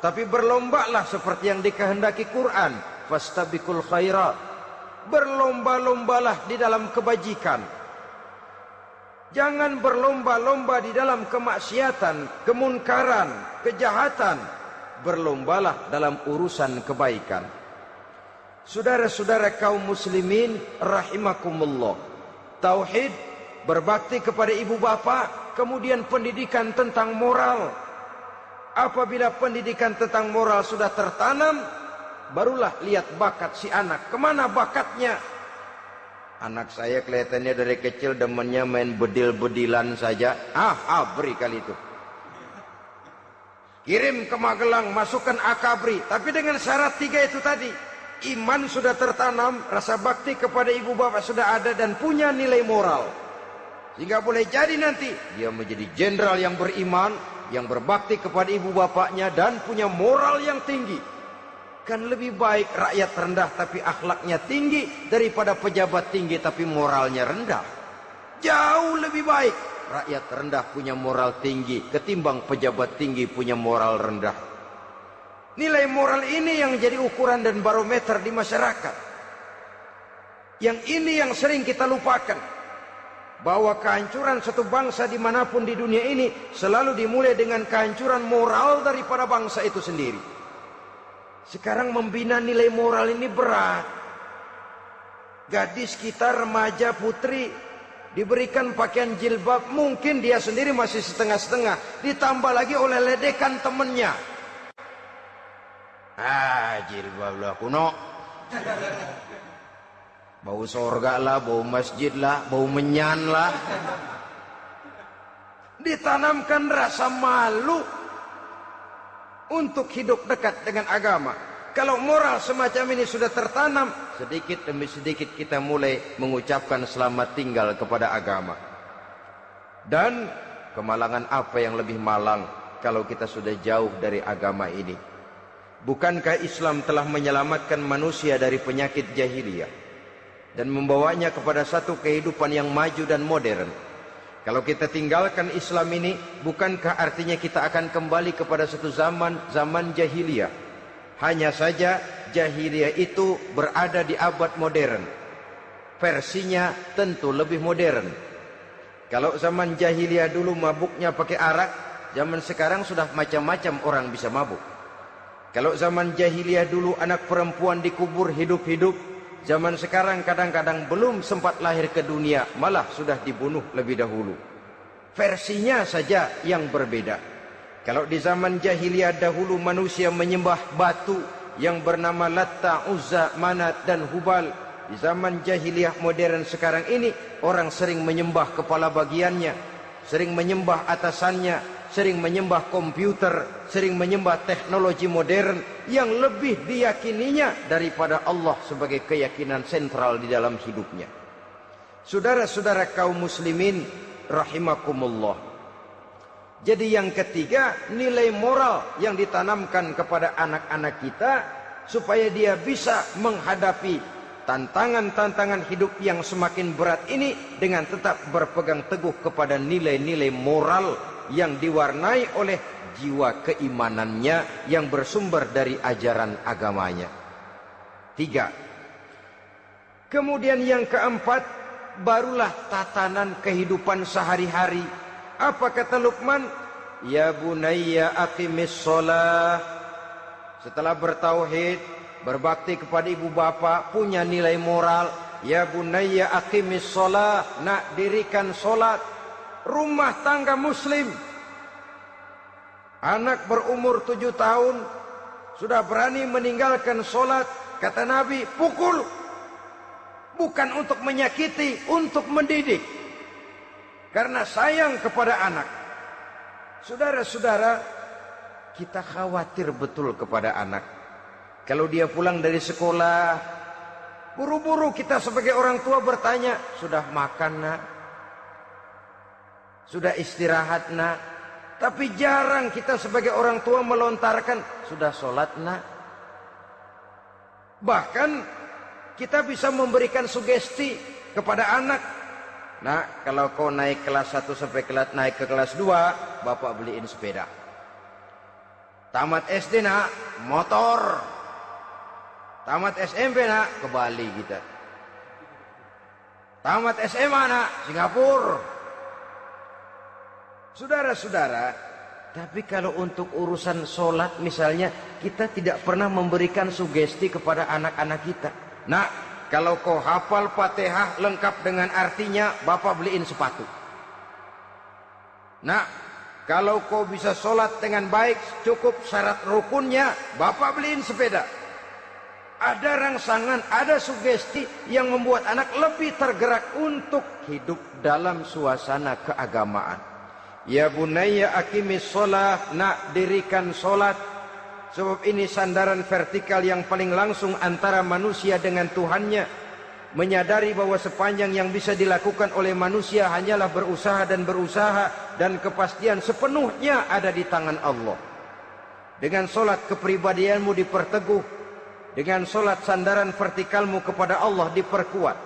Tapi berlombalah seperti yang dikehendaki Quran. Fastabiqul khairat. Berlomba-lombalah di dalam kebajikan. Jangan berlomba-lomba di dalam kemaksiatan, kemunkaran, kejahatan. Berlombalah dalam urusan kebaikan. Saudara-saudara kaum muslimin rahimakumullah. Tauhid, berbakti kepada ibu bapa, kemudian pendidikan tentang moral. Apabila pendidikan tentang moral sudah tertanam, barulah lihat bakat si anak. Kemana bakatnya? Anak saya kelihatannya dari kecil demennya main bedil-bedilan saja. Beri kali itu. Kirim ke Magelang, masukkan akabri. Tapi dengan syarat 3 itu tadi. Iman sudah tertanam, rasa bakti kepada ibu bapak sudah ada, dan punya nilai moral. Sehingga boleh jadi nanti dia menjadi jenderal yang beriman, yang berbakti kepada ibu bapaknya, dan punya moral yang tinggi. Kan lebih baik rakyat rendah tapi akhlaknya tinggi, daripada pejabat tinggi tapi moralnya rendah. Jauh lebih baik rakyat rendah punya moral tinggi ketimbang pejabat tinggi punya moral rendah. Nilai moral ini yang jadi ukuran dan barometer di masyarakat. Yang ini yang sering kita lupakan, bahwa kehancuran satu bangsa dimanapun di dunia ini selalu dimulai dengan kehancuran moral daripada bangsa itu sendiri. Sekarang membina nilai moral ini berat. Gadis kita, remaja, putri, diberikan pakaian jilbab, mungkin dia sendiri masih setengah-setengah, ditambah lagi oleh ledekan temennya. Jilbab lah kuno. Bau sorga lah, bau masjid lah, bau menyan lah. Ditanamkan rasa malu untuk hidup dekat dengan agama. Kalau moral semacam ini sudah tertanam, sedikit demi sedikit kita mulai mengucapkan selamat tinggal kepada agama. Dan kemalangan apa yang lebih malang kalau kita sudah jauh dari agama ini? Bukankah Islam telah menyelamatkan manusia dari penyakit jahiliyah dan membawanya kepada satu kehidupan yang maju dan modern? Kalau kita tinggalkan Islam ini, bukankah artinya kita akan kembali kepada satu zaman jahiliyah? Hanya saja jahiliyah itu berada di abad modern. Versinya tentu lebih modern. Kalau zaman jahiliyah dulu mabuknya pakai arak, zaman sekarang sudah macam-macam orang bisa mabuk. Kalau zaman jahiliyah dulu anak perempuan dikubur hidup-hidup, zaman sekarang kadang-kadang belum sempat lahir ke dunia, malah sudah dibunuh lebih dahulu. Versinya saja yang berbeda. Kalau di zaman jahiliyah dahulu manusia menyembah batu yang bernama Latta, Uzza, Manat dan Hubal, di zaman jahiliyah modern sekarang ini orang sering menyembah kepala bagiannya, sering menyembah atasannya, sering menyembah komputer, sering menyembah teknologi modern yang lebih diyakininya daripada Allah sebagai keyakinan sentral di dalam hidupnya. Saudara-saudara kaum muslimin rahimakumullah. Jadi yang ketiga, nilai moral yang ditanamkan kepada anak-anak kita supaya dia bisa menghadapi tantangan-tantangan hidup yang semakin berat ini dengan tetap berpegang teguh kepada nilai-nilai moral yang diwarnai oleh jiwa keimanannya yang bersumber dari ajaran agamanya. 3. Kemudian yang keempat, barulah tatanan kehidupan sehari-hari. Apa kata Luqman? Ya bunayya aqimis shalah. Setelah bertauhid, berbakti kepada ibu bapa, punya nilai moral. Ya bunayya aqimis shalah, nak dirikan solat. Rumah tangga muslim. Anak berumur 7 tahun sudah berani meninggalkan solat. Kata Nabi, pukul. Bukan untuk menyakiti, untuk mendidik. Karena sayang kepada anak. Saudara-saudara, kita khawatir betul kepada anak. Kalau dia pulang dari sekolah, Buru-buru kita sebagai orang tua bertanya, sudah makan nak? Sudah istirahat nak? Tapi jarang kita sebagai orang tua melontarkan, sudah sholat nak? Bahkan kita bisa memberikan sugesti kepada anak. Nah, kalau kau naik kelas 1 sampai naik ke kelas 2, bapak beliin sepeda. Tamat SD nak, motor. Tamat SMP nak, ke Bali kita. Tamat SMA nak, Singapura. Saudara-saudara, tapi kalau untuk urusan sholat misalnya, kita tidak pernah memberikan sugesti kepada anak-anak kita. Nah, kalau kau hafal Fatihah lengkap dengan artinya, bapak beliin sepatu. Nah, kalau kau bisa sholat dengan baik, cukup syarat rukunnya, bapak beliin sepeda. Ada rangsangan, ada sugesti yang membuat anak lebih tergerak untuk hidup dalam suasana keagamaan. Ya bunayya aqimis sholat, nak dirikan sholat. Sebab ini sandaran vertikal yang paling langsung antara manusia dengan Tuhannya. Menyadari bahwa sepanjang yang bisa dilakukan oleh manusia hanyalah berusaha, dan kepastian sepenuhnya ada di tangan Allah. Dengan solat kepribadianmu diperteguh, dengan solat sandaran vertikalmu kepada Allah diperkuat.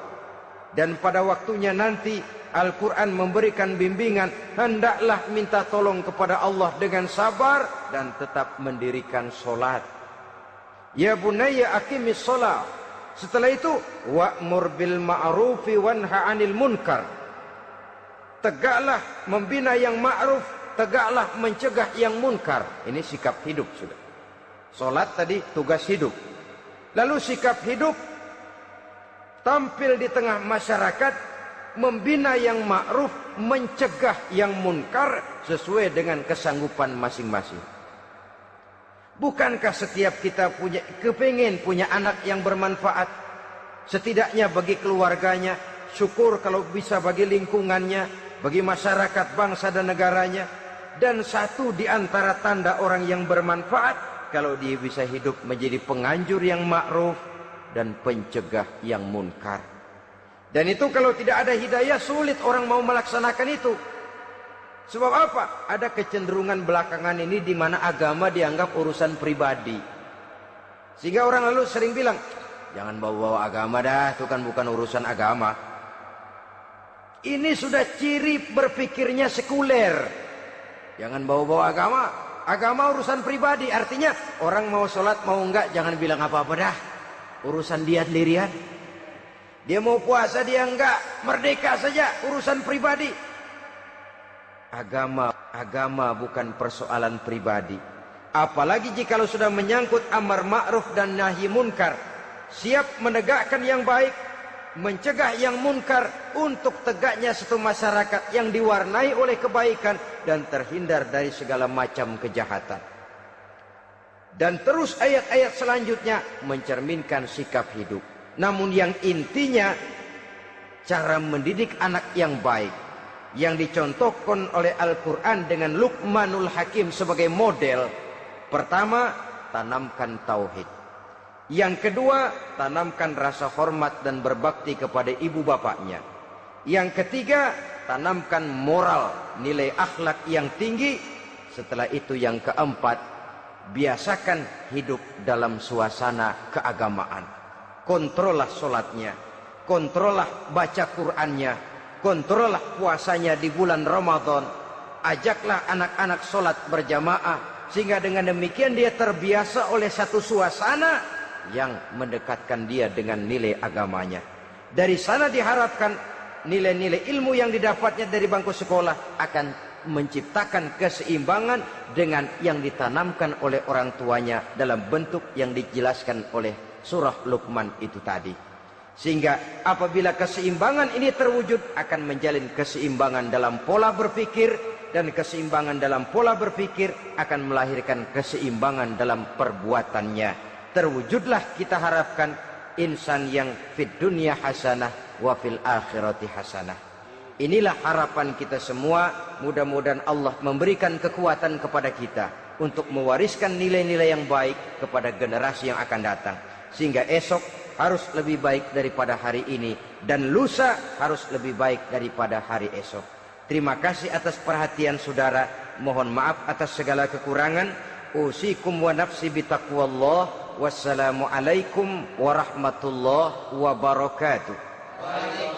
Dan pada waktunya nanti Al-Quran memberikan bimbingan, hendaklah minta tolong kepada Allah dengan sabar dan tetap mendirikan solat. Ya bunayya aqimis sholat. Setelah itu, wa'mur bil ma'rufi wanha 'anil munkar. Tegaklah membina yang ma'ruf, tegaklah mencegah yang munkar. Ini sikap hidup sudah. Solat tadi tugas hidup. Lalu sikap hidup tampil di tengah masyarakat, membina yang ma'ruf, mencegah yang munkar sesuai dengan kesanggupan masing-masing. Bukankah setiap kita kepingin punya anak yang bermanfaat, setidaknya bagi keluarganya, syukur kalau bisa bagi lingkungannya, bagi masyarakat, bangsa dan negaranya. Dan satu di antara tanda orang yang bermanfaat, kalau dia bisa hidup menjadi penganjur yang ma'ruf dan pencegah yang munkar. Dan itu kalau tidak ada hidayah, sulit orang mau melaksanakan itu. Sebab apa? Ada kecenderungan belakangan ini di mana agama dianggap urusan pribadi. Sehingga orang lalu sering bilang, jangan bawa-bawa agama dah, itu kan bukan urusan agama. Ini sudah ciri berpikirnya sekuler. Jangan bawa-bawa agama. Agama urusan pribadi, artinya orang mau sholat mau enggak, jangan bilang apa-apa dah. Urusan dia sendirian. Dia mau puasa dia enggak, merdeka saja, urusan pribadi. Agama bukan persoalan pribadi. Apalagi jika sudah menyangkut amar ma'ruf dan nahi munkar. Siap menegakkan yang baik, mencegah yang munkar, untuk tegaknya satu masyarakat yang diwarnai oleh kebaikan dan terhindar dari segala macam kejahatan. Dan terus ayat-ayat selanjutnya mencerminkan sikap hidup. Namun yang intinya, cara mendidik anak yang baik, yang dicontohkan oleh Al-Quran dengan Luqmanul Hakim sebagai model. Pertama, tanamkan tauhid. Yang kedua, tanamkan rasa hormat dan berbakti kepada ibu bapaknya. Yang ketiga, tanamkan moral, nilai akhlak yang tinggi. Setelah itu yang keempat, biasakan hidup dalam suasana keagamaan. Kontrollah sholatnya, kontrollah baca Qur'annya, kontrollah puasanya di bulan Ramadan. Ajaklah anak-anak sholat berjamaah, sehingga dengan demikian dia terbiasa oleh satu suasana yang mendekatkan dia dengan nilai agamanya. Dari sana diharapkan nilai-nilai ilmu yang didapatnya dari bangku sekolah akan menciptakan keseimbangan dengan yang ditanamkan oleh orang tuanya dalam bentuk yang dijelaskan oleh surah Luqman itu tadi. Sehingga apabila keseimbangan ini terwujud, akan menjalin keseimbangan dalam pola berpikir, dan keseimbangan dalam pola berpikir akan melahirkan keseimbangan dalam perbuatannya. Terwujudlah kita harapkan insan yang fid dunya hasanah wa fil akhirati hasanah. Inilah harapan kita semua. Mudah-mudahan Allah memberikan kekuatan kepada kita untuk mewariskan nilai-nilai yang baik kepada generasi yang akan datang, sehingga esok harus lebih baik daripada hari ini, dan lusa harus lebih baik daripada hari esok. Terima kasih atas perhatian saudara. Mohon maaf atas segala kekurangan. Usikum wa nafsi bitaqwallah. Wassalamualaikum warahmatullahi wabarakatuh.